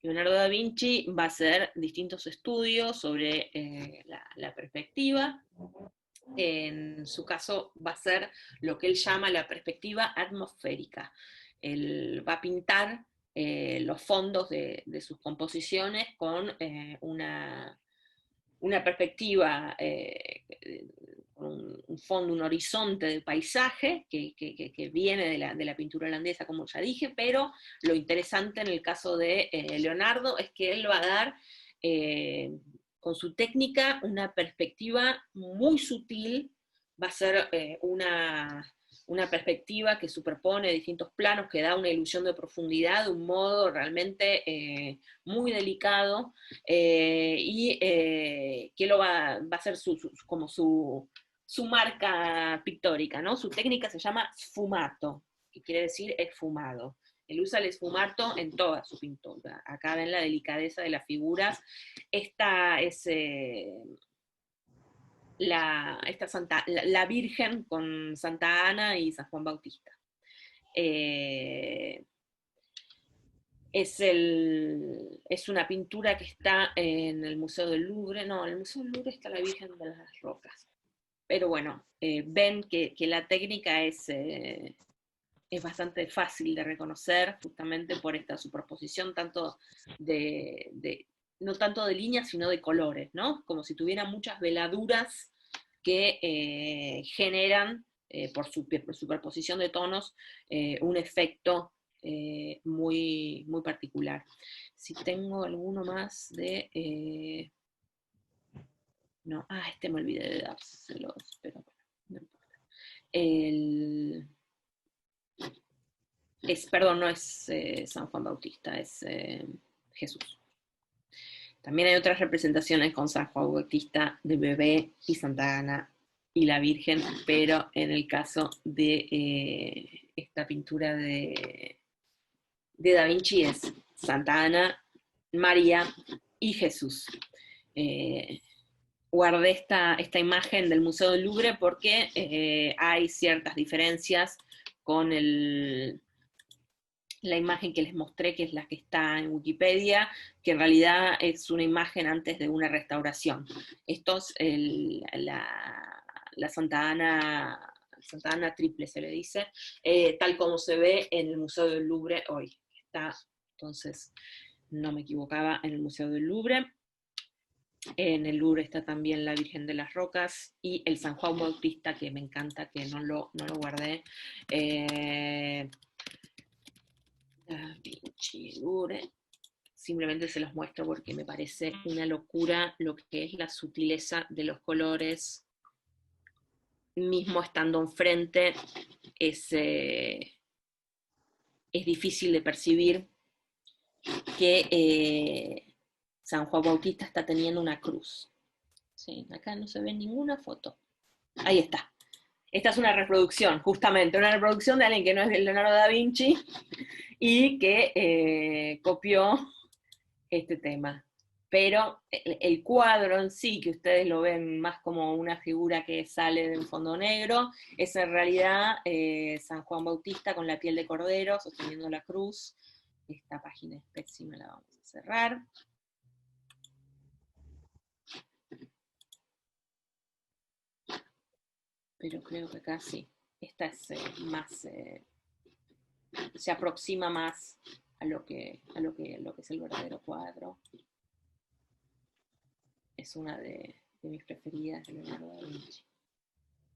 Leonardo da Vinci va a hacer distintos estudios sobre la perspectiva. En su caso va a ser lo que él llama la perspectiva atmosférica. Él va a pintar los fondos de sus composiciones con una perspectiva, un fondo, un horizonte de paisaje que viene de la pintura holandesa, como ya dije, pero lo interesante en el caso de Leonardo es que él va a dar, con su técnica, una perspectiva muy sutil. Va a ser una perspectiva que superpone distintos planos, que da una ilusión de profundidad de un modo realmente muy delicado, y que lo va a ser como su marca pictórica, ¿no? Su técnica se llama sfumato, que quiere decir esfumado. Él usa el esfumato en toda su pintura. Acá ven la delicadeza de las figuras. Esta es la Virgen con Santa Ana y San Juan Bautista. Es una pintura que está en el Museo del Louvre. No, en el Museo del Louvre está la Virgen de las Rocas. pero bueno, ven que la técnica es bastante fácil de reconocer, justamente por esta superposición tanto no tanto de líneas, sino de colores, ¿no? Como si tuviera muchas veladuras que generan, por superposición de tonos, un efecto muy particular. Si tengo alguno más de... no, este me olvidé de dárselos, pero bueno, no importa. Perdón, no es San Juan Bautista, es Jesús. También hay otras representaciones con San Juan Bautista de bebé y Santa Ana y la Virgen, pero en el caso de esta pintura de Da Vinci es Santa Ana, María y Jesús. Guardé esta imagen del Museo del Louvre porque hay ciertas diferencias con la imagen que les mostré, que es la que está en Wikipedia, que en realidad es una imagen antes de una restauración. Esto es la Santa Ana triple, se le dice, tal como se ve en el Museo del Louvre hoy. Está, entonces, no me equivocaba, en el Museo del Louvre. En el Louvre está también la Virgen de las Rocas y el San Juan Bautista, que me encanta, que no lo guardé. Da Vinci, Louvre. Simplemente se los muestro porque me parece una locura lo que es la sutileza de los colores, mismo estando enfrente, es difícil de percibir que San Juan Bautista está teniendo una cruz. Sí, acá no se ve ninguna foto. Ahí está. Esta es una reproducción, justamente, una reproducción de alguien que no es Leonardo da Vinci y que copió este tema. Pero el cuadro en sí, que ustedes lo ven más como una figura que sale de un fondo negro, es en realidad San Juan Bautista con la piel de cordero, sosteniendo la cruz. Esta página es pésima, la vamos a cerrar. Pero creo que acá sí. Esta es más... se aproxima más a lo que es el verdadero cuadro. Es una de mis preferidas de Leonardo da Vinci.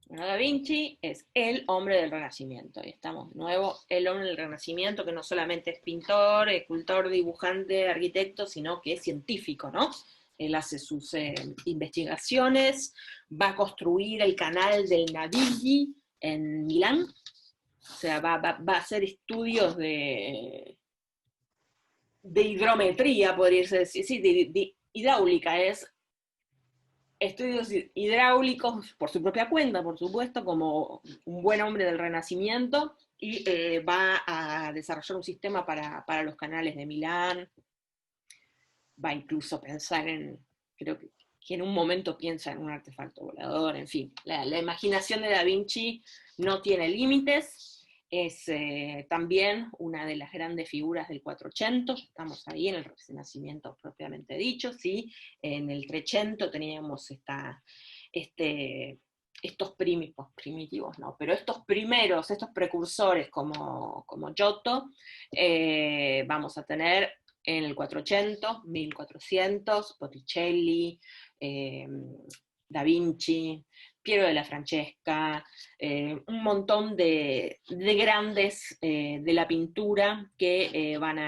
Leonardo da Vinci es el hombre del Renacimiento. Y estamos de nuevo, el hombre del Renacimiento, que no solamente es pintor, escultor, dibujante, arquitecto, sino que es científico, ¿no? Él hace sus investigaciones, va a construir el canal del Navigli en Milán. O sea, va a hacer estudios de hidrometría, podría decir, sí, de hidráulica, es estudios hidráulicos por su propia cuenta, por supuesto, como un buen hombre del Renacimiento, y va a desarrollar un sistema para los canales de Milán, va incluso a pensar creo que en un momento piensa en un artefacto volador, en fin, la imaginación de Da Vinci no tiene límites. Es también una de las grandes figuras del 400, estamos ahí en el Renacimiento propiamente dicho, ¿sí? En el 300 teníamos estos primitivos, no, pero estos primeros, estos precursores como Giotto, vamos a tener en el 400, 1400, Botticelli, Da Vinci, Piero della Francesca, un montón de grandes de la pintura que van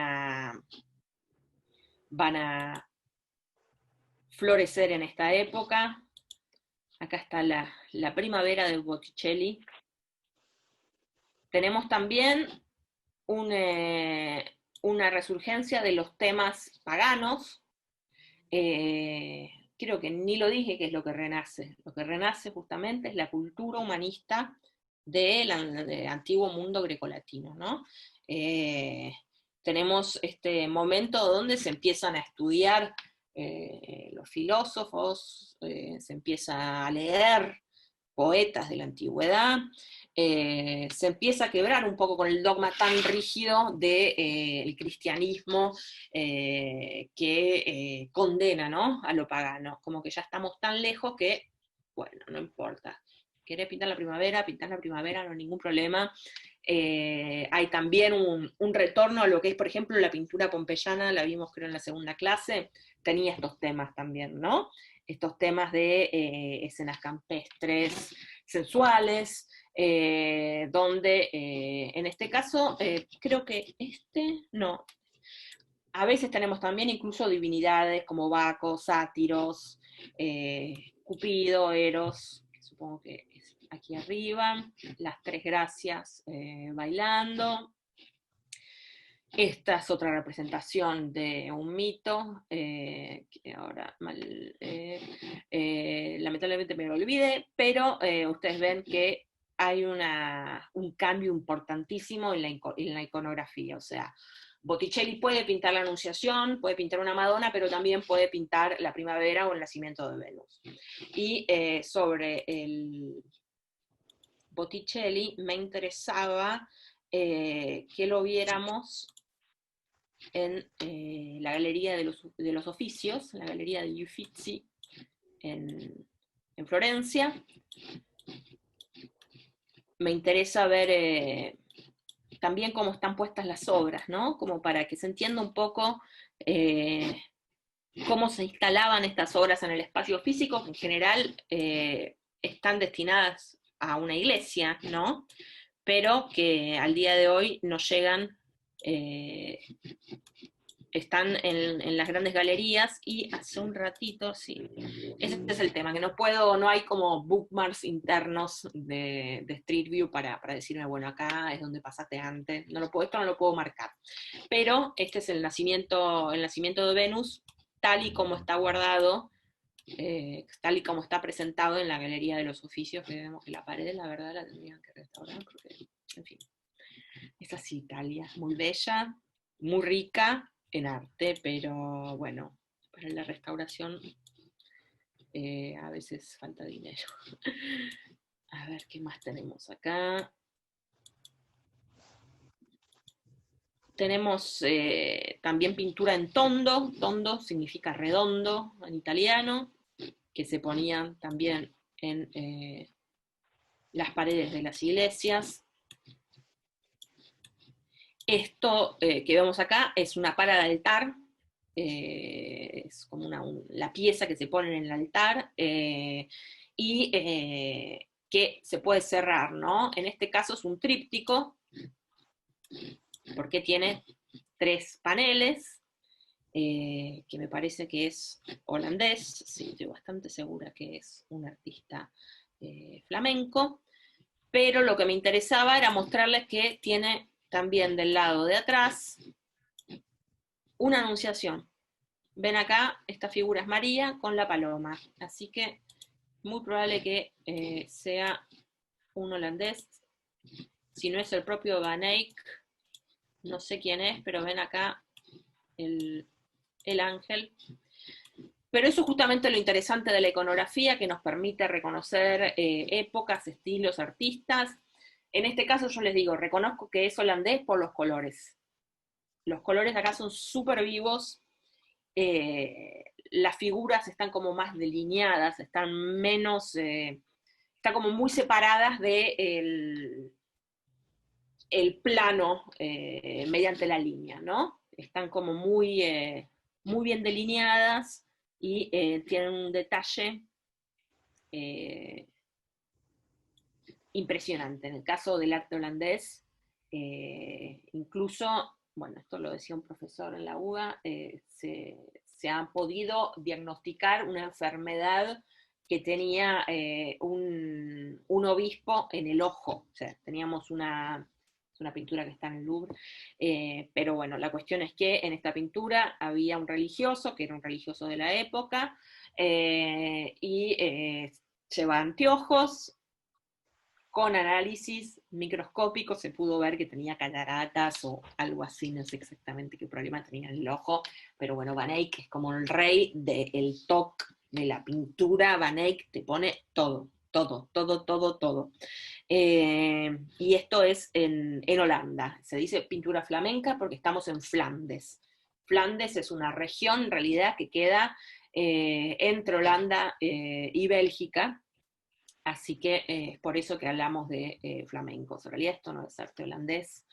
a florecer en esta época. Acá está la primavera de Botticelli. Tenemos también una resurgencia de los temas paganos. Creo que ni lo dije, que es lo que renace. Lo que renace justamente es la cultura humanista del antiguo mundo grecolatino, ¿no? Tenemos este momento donde se empiezan a estudiar los filósofos, se empieza a leer poetas de la antigüedad, se empieza a quebrar un poco con el dogma tan rígido del cristianismo que condena, ¿no?, a lo pagano, como que ya estamos tan lejos que, bueno, no importa. querés pintar la primavera, pintás la primavera, no hay ningún problema. Hay también un retorno a lo que es, por ejemplo, la pintura pompeyana, la vimos creo en la segunda clase, tenía estos temas también, ¿no? Estos temas de escenas campestres, sensuales, donde en este caso, creo que no, a veces tenemos también incluso divinidades como Baco, sátiros, Cupido, Eros, que supongo que es aquí arriba, las tres gracias bailando. Esta es otra representación de un mito, que ahora lamentablemente me lo olvidé, pero ustedes ven que hay un cambio importantísimo en la iconografía, o sea, Botticelli puede pintar la Anunciación, puede pintar una Madonna, pero también puede pintar la primavera o el nacimiento de Venus. Y sobre el Botticelli me interesaba que lo viéramos en la Galería de los Oficios, la Galería de Uffizi en Florencia. Me interesa ver también cómo están puestas las obras, ¿no? Como para que se entienda un poco cómo se instalaban estas obras en el espacio físico, que en general están destinadas a una iglesia, ¿no? Pero que al día de hoy nos llegan, están en las grandes galerías, y hace un ratito, sí, ese es el tema, que no hay como bookmarks internos de Street View para decirme, bueno, acá es donde pasaste antes, esto no lo puedo marcar. Pero este es el nacimiento de Venus, tal y como está guardado, tal y como está presentado en la Galería de los Oficios, que vemos que la pared, la verdad, la tendrían que restaurar, porque, en fin, es así, Italia, muy bella, muy rica en arte, pero bueno, para la restauración a veces falta dinero. A ver, ¿qué más tenemos acá? Tenemos también pintura en tondo. Tondo significa redondo en italiano, que se ponían también en las paredes de las iglesias. Esto que vemos acá es una para de altar, es como la pieza que se pone en el altar, y que se puede cerrar, ¿no? En este caso es un tríptico, porque tiene 3 paneles, que me parece que es holandés, sí, estoy bastante segura que es un artista flamenco, pero lo que me interesaba era mostrarles que tiene también del lado de atrás una anunciación. Ven acá, esta figura es María con la paloma, así que muy probable que sea un holandés, si no es el propio Van Eyck, no sé quién es, pero ven acá el ángel. Pero eso es justamente lo interesante de la iconografía, que nos permite reconocer épocas, estilos, artistas. En este caso yo les digo, reconozco que es holandés por los colores. Los colores de acá son súper vivos, las figuras están como más delineadas, están menos, están como muy separadas de el plano mediante la línea, ¿no? Están como muy bien delineadas, y tienen un detalle impresionante. En el caso del arte holandés, incluso, bueno, esto lo decía un profesor en la UBA, se ha podido diagnosticar una enfermedad que tenía un obispo en el ojo. O sea, teníamos una pintura que está en el Louvre, pero bueno, la cuestión es que en esta pintura había un religioso, que era un religioso de la época, y lleva anteojos. Con análisis microscópico se pudo ver que tenía cataratas o algo así, no sé exactamente qué problema tenía en el ojo, pero bueno, Van Eyck es como el rey del TOC, de la pintura. Van Eyck te pone todo, todo, todo, todo, todo. Y esto es en Holanda, se dice pintura flamenca porque estamos en Flandes. Flandes es una región en realidad que queda entre Holanda y Bélgica, Así que es por eso que hablamos de flamencos. En realidad esto no es arte holandés,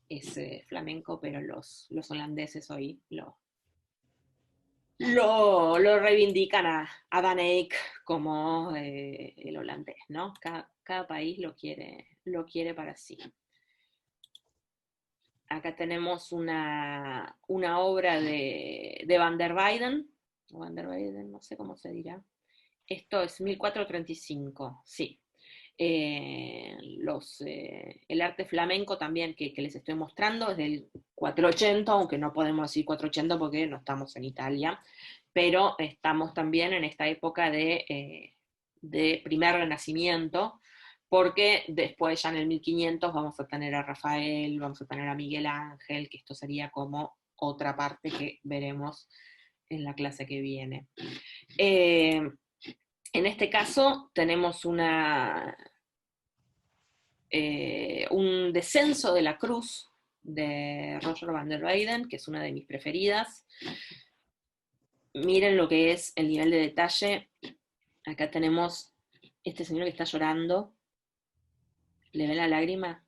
es flamenco, pero los holandeses hoy lo reivindican a Van Eyck como el holandés, ¿no? Cada país lo quiere para sí. Acá tenemos una obra de Van der Weyden, no sé cómo se dirá. Esto es 1435, sí. El arte flamenco también que les estoy mostrando es del 480, aunque no podemos decir 480 porque no estamos en Italia, pero estamos también en esta época de primer renacimiento, porque después ya en el 1500 vamos a tener a Rafael, vamos a tener a Miguel Ángel, que esto sería como otra parte que veremos en la clase que viene. En este caso tenemos un descenso de la cruz de Roger van der Weyden, que es una de mis preferidas. Miren lo que es el nivel de detalle. Acá tenemos este señor que está llorando. ¿Le ve la lágrima?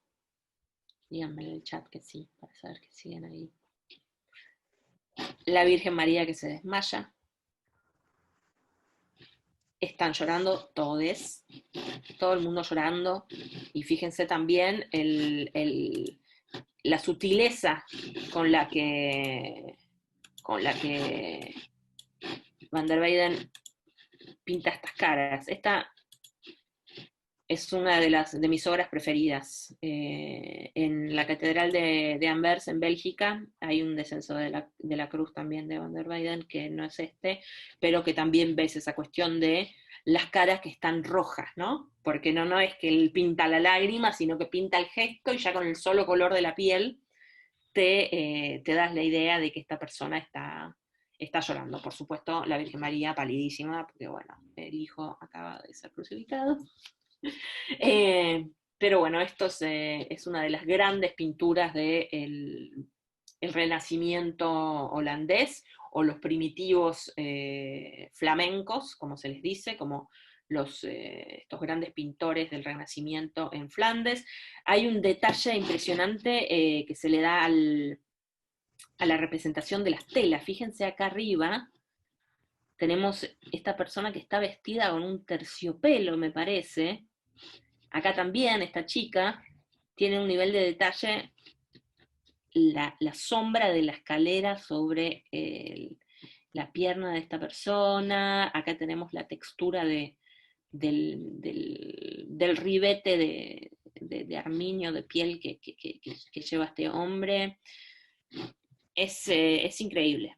Díganme en el chat que sí, para saber que siguen ahí. La Virgen María que se desmaya. Están llorando todos, todo el mundo llorando. Y fíjense también la sutileza con la que Van der Weyden pinta estas caras. Esta es una de mis obras preferidas. En la Catedral de Anvers, en Bélgica, hay un descenso de la cruz también de Van der Weyden, que no es este, pero que también ves esa cuestión de las caras que están rojas, ¿no? Porque no es que él pinta la lágrima, sino que pinta el gesto y ya con el solo color de la piel te das la idea de que esta persona está llorando. Por supuesto, la Virgen María palidísima, porque bueno, el hijo acaba de ser crucificado. Pero bueno, esto es una de las grandes pinturas del el Renacimiento holandés, o los primitivos flamencos, como se les dice, como estos grandes pintores del Renacimiento en Flandes. Hay un detalle impresionante que se le da a la representación de las telas. Fíjense acá arriba, tenemos esta persona que está vestida con un terciopelo, me parece. Acá también esta chica tiene un nivel de detalle, la sombra de la escalera sobre la pierna de esta persona. Acá tenemos la textura del ribete de armiño, de piel que lleva este hombre. Es increíble.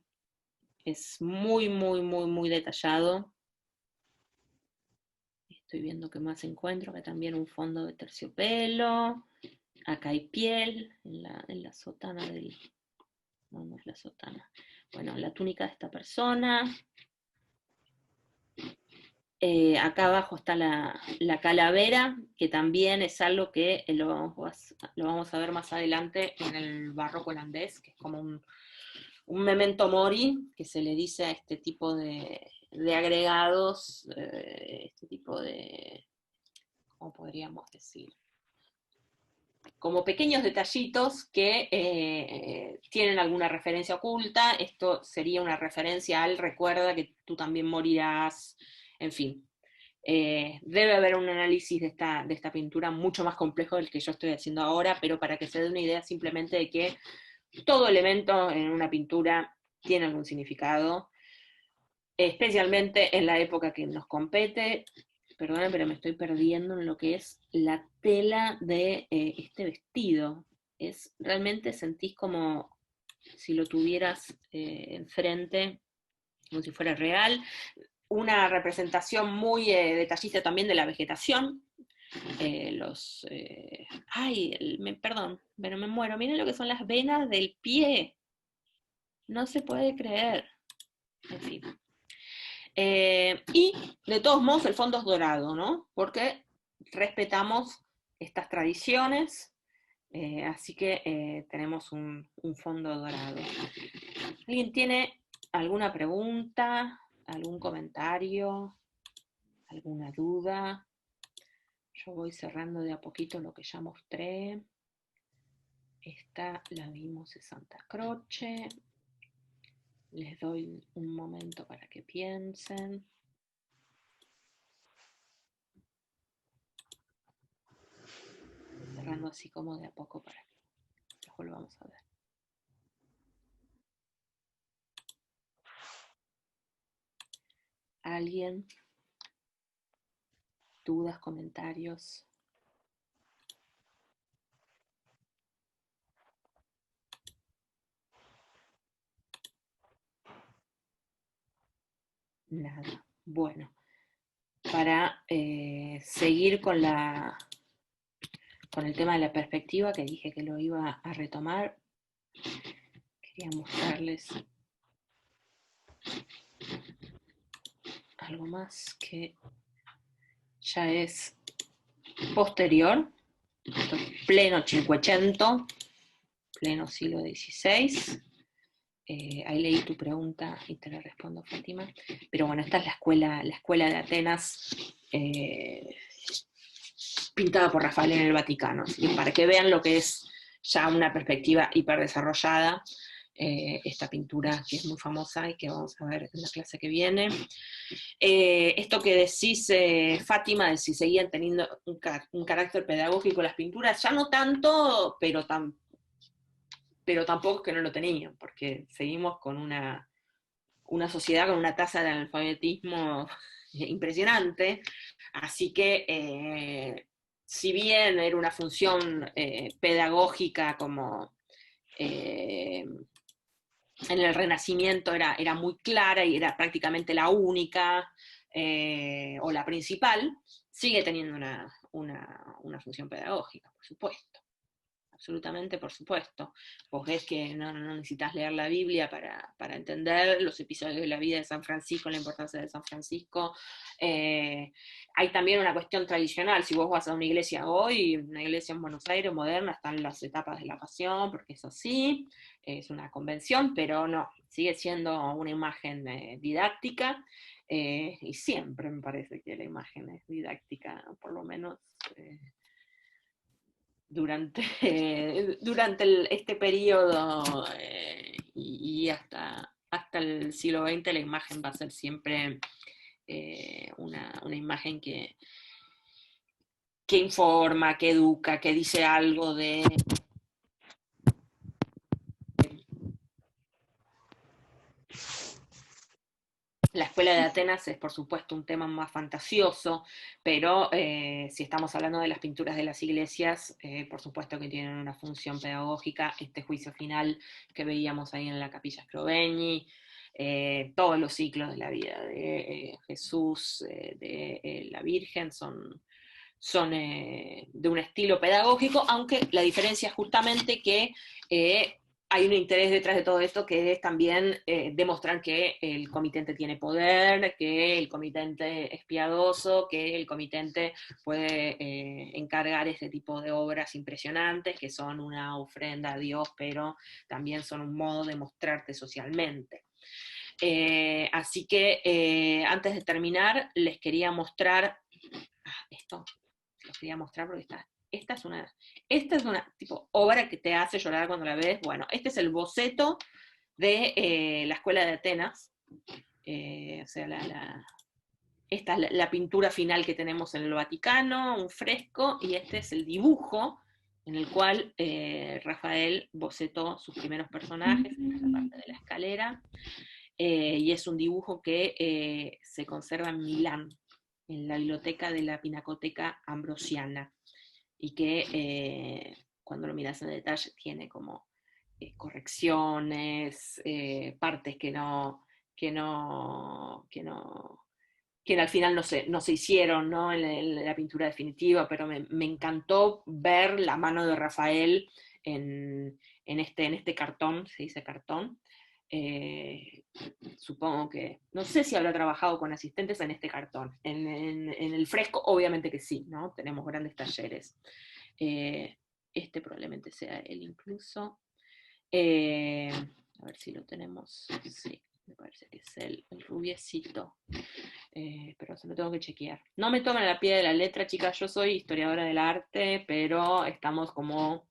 Es muy, muy, muy, muy detallado. Estoy viendo qué más encuentro. Acá también un fondo de terciopelo. Acá hay piel en la sotana del... No es la sotana. Bueno, la túnica de esta persona. Acá abajo está la calavera, que también es algo que lo vamos a ver más adelante en el barroco holandés, que es como un memento mori, que se le dice a este tipo de agregados, este tipo de, ¿cómo podríamos decir? Como pequeños detallitos que tienen alguna referencia oculta. Esto sería una referencia al recuerda que tú también morirás, en fin. Debe haber un análisis de esta pintura mucho más complejo del que yo estoy haciendo ahora, pero para que se dé una idea simplemente de que todo elemento en una pintura tiene algún significado, especialmente en la época que nos compete. Perdón, pero me estoy perdiendo en lo que es la tela de este vestido. Realmente sentís como si lo tuvieras enfrente, como si fuera real. Una representación muy detallista también de la vegetación. Perdón, pero me muero. Miren lo que son las venas del pie. No se puede creer. En fin. Y de todos modos el fondo es dorado, ¿no? Porque respetamos estas tradiciones, así que tenemos un fondo dorado. ¿Alguien tiene alguna pregunta, algún comentario, alguna duda? Yo voy cerrando de a poquito lo que ya mostré. Esta la vimos de Santa Croce. Les doy un momento para que piensen. Cerrando así como de a poco para que los volvamos a ver. ¿Alguien? ¿Dudas, comentarios? Nada. Bueno, para seguir con el tema de la perspectiva, que dije que lo iba a retomar, quería mostrarles algo más que ya es posterior, esto es pleno Cinquecento, pleno siglo XVI. Ahí leí tu pregunta y te la respondo, Fátima. Pero bueno, esta es la escuela de Atenas, pintada por Rafael en el Vaticano. Así que para que vean lo que es ya una perspectiva hiperdesarrollada, esta pintura que es muy famosa y que vamos a ver en la clase que viene. Esto que decís, Fátima, de si seguían teniendo un carácter pedagógico las pinturas, ya no tanto, pero tampoco es que no lo tenían, porque seguimos con una sociedad con una tasa de analfabetismo impresionante, así que si bien era una función pedagógica como en el Renacimiento era muy clara y era prácticamente la única o la principal, sigue teniendo una función pedagógica, por supuesto. Absolutamente, por supuesto. Vos ves que no necesitas leer la Biblia para entender los episodios de la vida de San Francisco, la importancia de San Francisco. Hay también una cuestión tradicional. Si vos vas a una iglesia hoy, una iglesia en Buenos Aires moderna, están las etapas de la pasión, porque es así, es una convención, pero no, sigue siendo una imagen didáctica. Y siempre me parece que la imagen es didáctica, por lo menos durante, este periodo y hasta el siglo XX la imagen va a ser siempre una imagen que informa, que educa, que dice algo de la escuela de Atenas es, por supuesto, un tema más fantasioso, pero si estamos hablando de las pinturas de las iglesias, por supuesto que tienen una función pedagógica. Este juicio final que veíamos ahí en la Capilla Scrovegni, todos los ciclos de la vida de Jesús, de la Virgen, son de un estilo pedagógico, aunque la diferencia es justamente que hay un interés detrás de todo esto que es también demostrar que el comitente tiene poder, que el comitente es piadoso, que el comitente puede encargar este tipo de obras impresionantes, que son una ofrenda a Dios, pero también son un modo de mostrarte socialmente. Así que antes de terminar, les quería mostrar esto. Los quería mostrar porque esta es una tipo obra que te hace llorar cuando la ves. Bueno, este es el boceto de la escuela de Atenas. O sea, esta es la pintura final que tenemos en el Vaticano, un fresco, y este es el dibujo en el cual Rafael bocetó sus primeros personajes, esta es la parte de la escalera, y es un dibujo que se conserva en Milán, en la biblioteca de la Pinacoteca Ambrosiana, y que cuando lo miras en detalle tiene como correcciones, partes que al final no se hicieron, ¿no? En la pintura definitiva, pero me encantó ver la mano de Rafael en este cartón, se dice cartón. Eh, Supongo que, no sé si habrá trabajado con asistentes en este cartón. En el fresco, obviamente que sí, ¿no? Tenemos grandes talleres. Este probablemente sea él incluso. A ver si lo tenemos. Sí, me parece que es el rubiecito. pero se lo tengo que chequear. No me tomen la pie de la letra, chicas, yo soy historiadora del arte, pero estamos como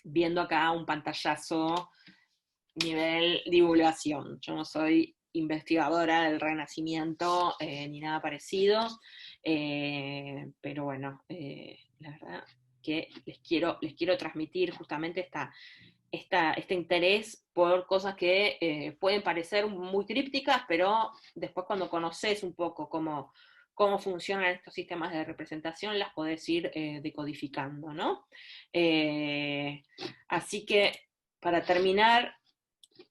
viendo acá un pantallazo nivel divulgación. Yo no soy investigadora del Renacimiento ni nada parecido, pero bueno, la verdad que les quiero transmitir justamente este interés por cosas que pueden parecer muy crípticas, pero después cuando conoces un poco cómo funcionan estos sistemas de representación, las podés ir decodificando, ¿no? Así que, para terminar,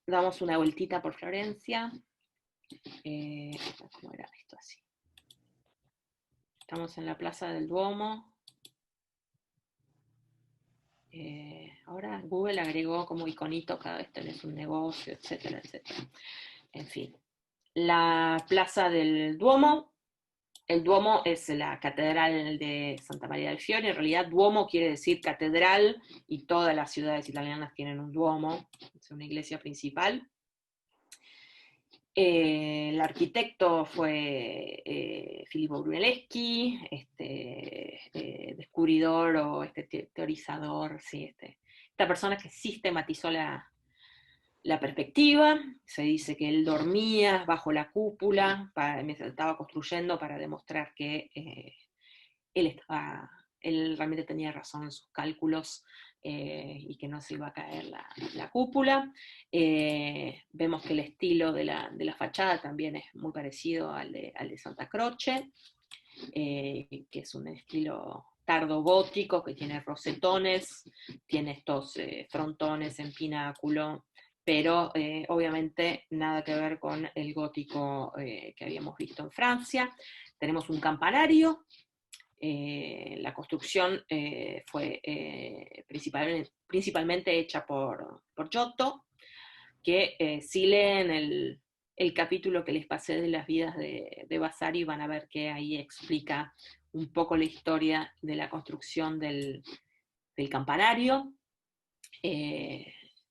damos una vueltita por Florencia. ¿Cómo era esto así? Estamos en la Plaza del Duomo. Ahora Google agregó como iconito cada vez tenés un negocio, etcétera, etcétera. En fin. La Plaza del Duomo. El Duomo es la catedral de Santa María del Fiore. En realidad, Duomo quiere decir catedral y todas las ciudades italianas tienen un Duomo, es una iglesia principal. El arquitecto fue Filippo Brunelleschi, descubridor o teorizador, sí, esta persona que sistematizó la perspectiva. Se dice que él dormía bajo la cúpula, mientras estaba construyendo, para demostrar que él realmente tenía razón en sus cálculos y que no se iba a caer la cúpula. Vemos que el estilo de la fachada también es muy parecido al de Santa Croce, que es un estilo tardo gótico, que tiene rosetones, tiene estos frontones en pináculo, pero obviamente nada que ver con el gótico que habíamos visto en Francia. Tenemos un campanario. La construcción fue principalmente hecha por Giotto, que si leen el capítulo que les pasé de las vidas de Vasari, van a ver que ahí explica un poco la historia de la construcción del campanario.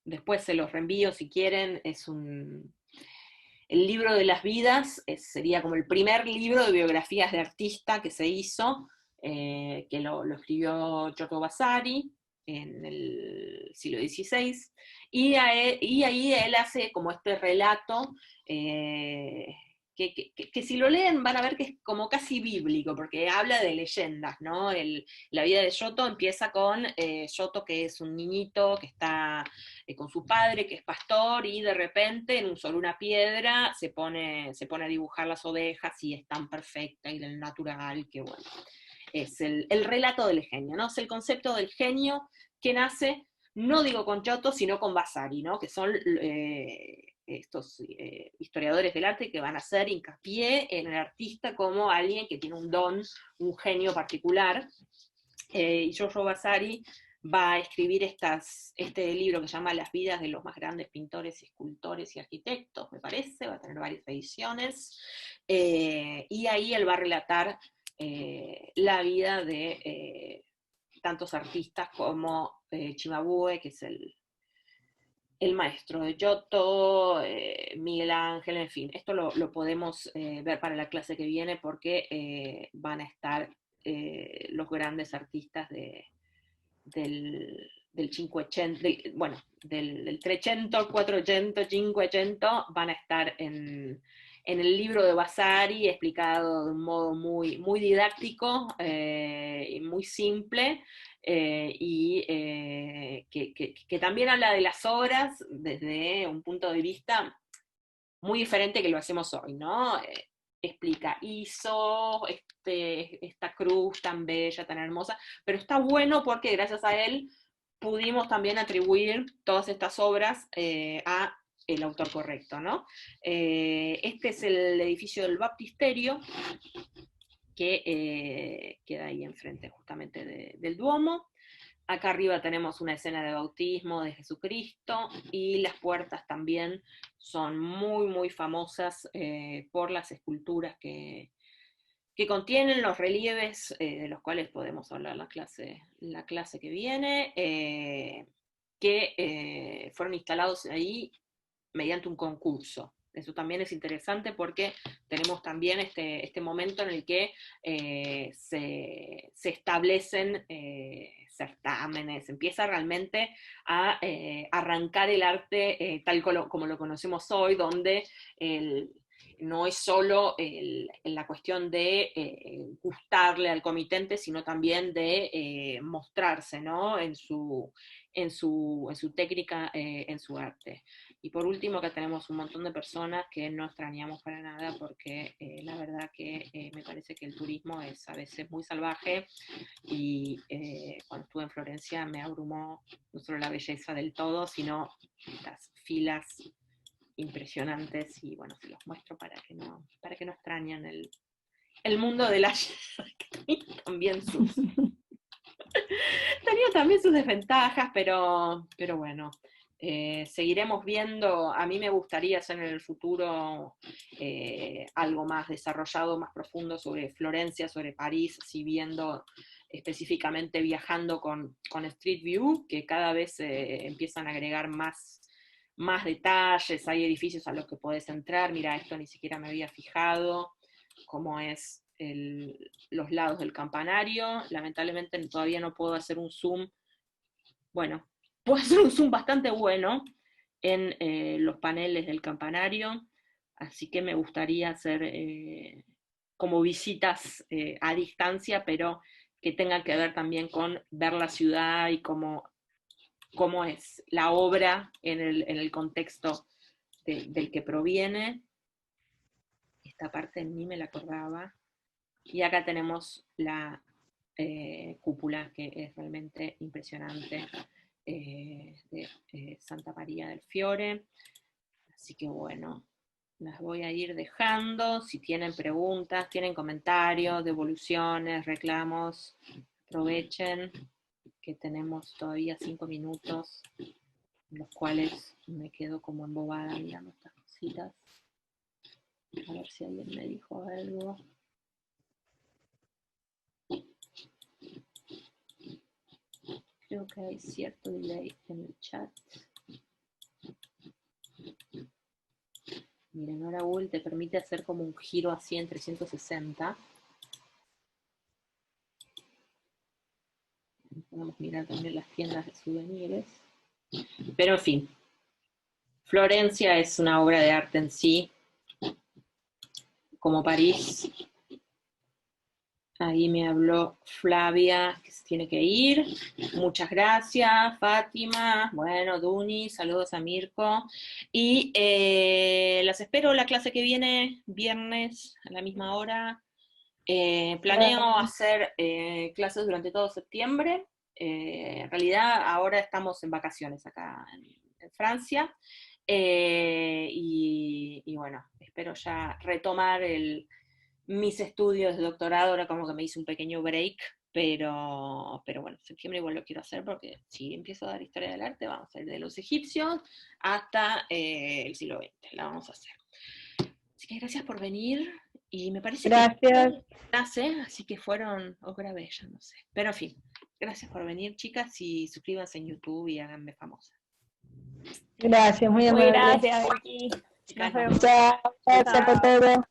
Después se los reenvío si quieren, el libro de las vidas sería como el primer libro de biografías de artista que se hizo, que lo escribió Giorgio Vasari en el siglo XVI, y ahí él hace como este relato, que si lo leen van a ver que es como casi bíblico, porque habla de leyendas, ¿no? La vida de Giotto empieza con Giotto, que es un niñito que está con su padre, que es pastor, y de repente sobre una piedra se pone a dibujar las ovejas y es tan perfecta y del natural, que bueno, es el relato del genio, ¿no? Es el concepto del genio que nace, no digo con Giotto, sino con Vasari, ¿no? Que son estos historiadores del arte que van a hacer hincapié en el artista como alguien que tiene un don, un genio particular. Y Giorgio Vasari va a escribir este libro que se llama Las vidas de los más grandes pintores, escultores y arquitectos, me parece, va a tener varias ediciones, y ahí él va a relatar la vida de tantos artistas como Cimabue, que es el maestro de Giotto, Miguel Ángel, en fin. Esto lo podemos ver para la clase que viene, porque van a estar los grandes artistas del 500, bueno, del 300, 400, 500, van a estar en el libro de Vasari, explicado de un modo muy didáctico y muy simple, y que también habla de las obras desde un punto de vista muy diferente que lo hacemos hoy, ¿no? Explica, hizo esta cruz tan bella, tan hermosa, pero está bueno porque gracias a él pudimos también atribuir todas estas obras a el autor correcto, ¿no? Este es el edificio del baptisterio, que queda ahí enfrente justamente del Duomo. Acá arriba tenemos una escena de bautismo de Jesucristo, y las puertas también son muy famosas por las esculturas que contienen, los relieves, de los cuales podemos hablar la clase que viene, que fueron instalados ahí mediante un concurso. Eso también es interesante porque tenemos también este momento en el que se establecen certámenes, empieza realmente a arrancar el arte tal como lo conocemos hoy, donde no es solo la cuestión de gustarle al comitente, sino también de mostrarse, ¿no? en su técnica, en su arte. Y por último, acá tenemos un montón de personas que no extrañamos para nada, porque la verdad que me parece que el turismo es a veces muy salvaje, y cuando estuve en Florencia me abrumó no solo la belleza del todo, sino las filas impresionantes, y bueno, se los muestro para que no extrañen el mundo del ayer, que tenía también sus desventajas, pero bueno, seguiremos viendo. A mí me gustaría hacer en el futuro algo más desarrollado, más profundo sobre Florencia, sobre París, así viendo específicamente, viajando con Street View, que cada vez empiezan a agregar más detalles, hay edificios a los que podés entrar, mira, esto ni siquiera me había fijado, cómo es los lados del campanario. Lamentablemente todavía no puedo hacer un zoom, bueno, puedo hacer un zoom bastante bueno en los paneles del campanario, así que me gustaría hacer como visitas a distancia, pero que tengan que ver también con ver la ciudad y cómo es la obra en el contexto del que proviene. Esta parte en mí me la acordaba. Y acá tenemos la cúpula, que es realmente impresionante, de Santa María del Fiore. Así que bueno, las voy a ir dejando. Si tienen preguntas, tienen comentarios, devoluciones, reclamos, aprovechen que tenemos todavía 5 minutos, en los cuales me quedo como embobada mirando estas cositas. A ver si alguien me dijo algo. Creo que hay cierto delay en el chat. Miren, ahora Google te permite hacer como un giro así en 360. Podemos mirar también las tiendas de souvenirs. Pero en fin, Florencia es una obra de arte en sí, como París. Ahí me habló Flavia, que se tiene que ir. Muchas gracias, Fátima. Bueno, Duni, saludos a Mirko. Y las espero la clase que viene, viernes, a la misma hora. Planeo hacer clases durante todo septiembre. En realidad, ahora estamos en vacaciones acá en Francia. Y bueno, espero ya retomar mis estudios de doctorado. Ahora como que me hice un pequeño break, pero bueno, septiembre igual lo quiero hacer, porque si empiezo a dar historia del arte, vamos a ir de los egipcios hasta el siglo XX, la vamos a hacer. Así que gracias por venir, y me parece que clase, así que fueron, o grabé, ya no sé. Pero en fin, gracias por venir, chicas, y suscríbanse en YouTube y háganme famosa. Gracias, muy amable. Gracias, Vicky. Chicas, Chao, gracias por todo.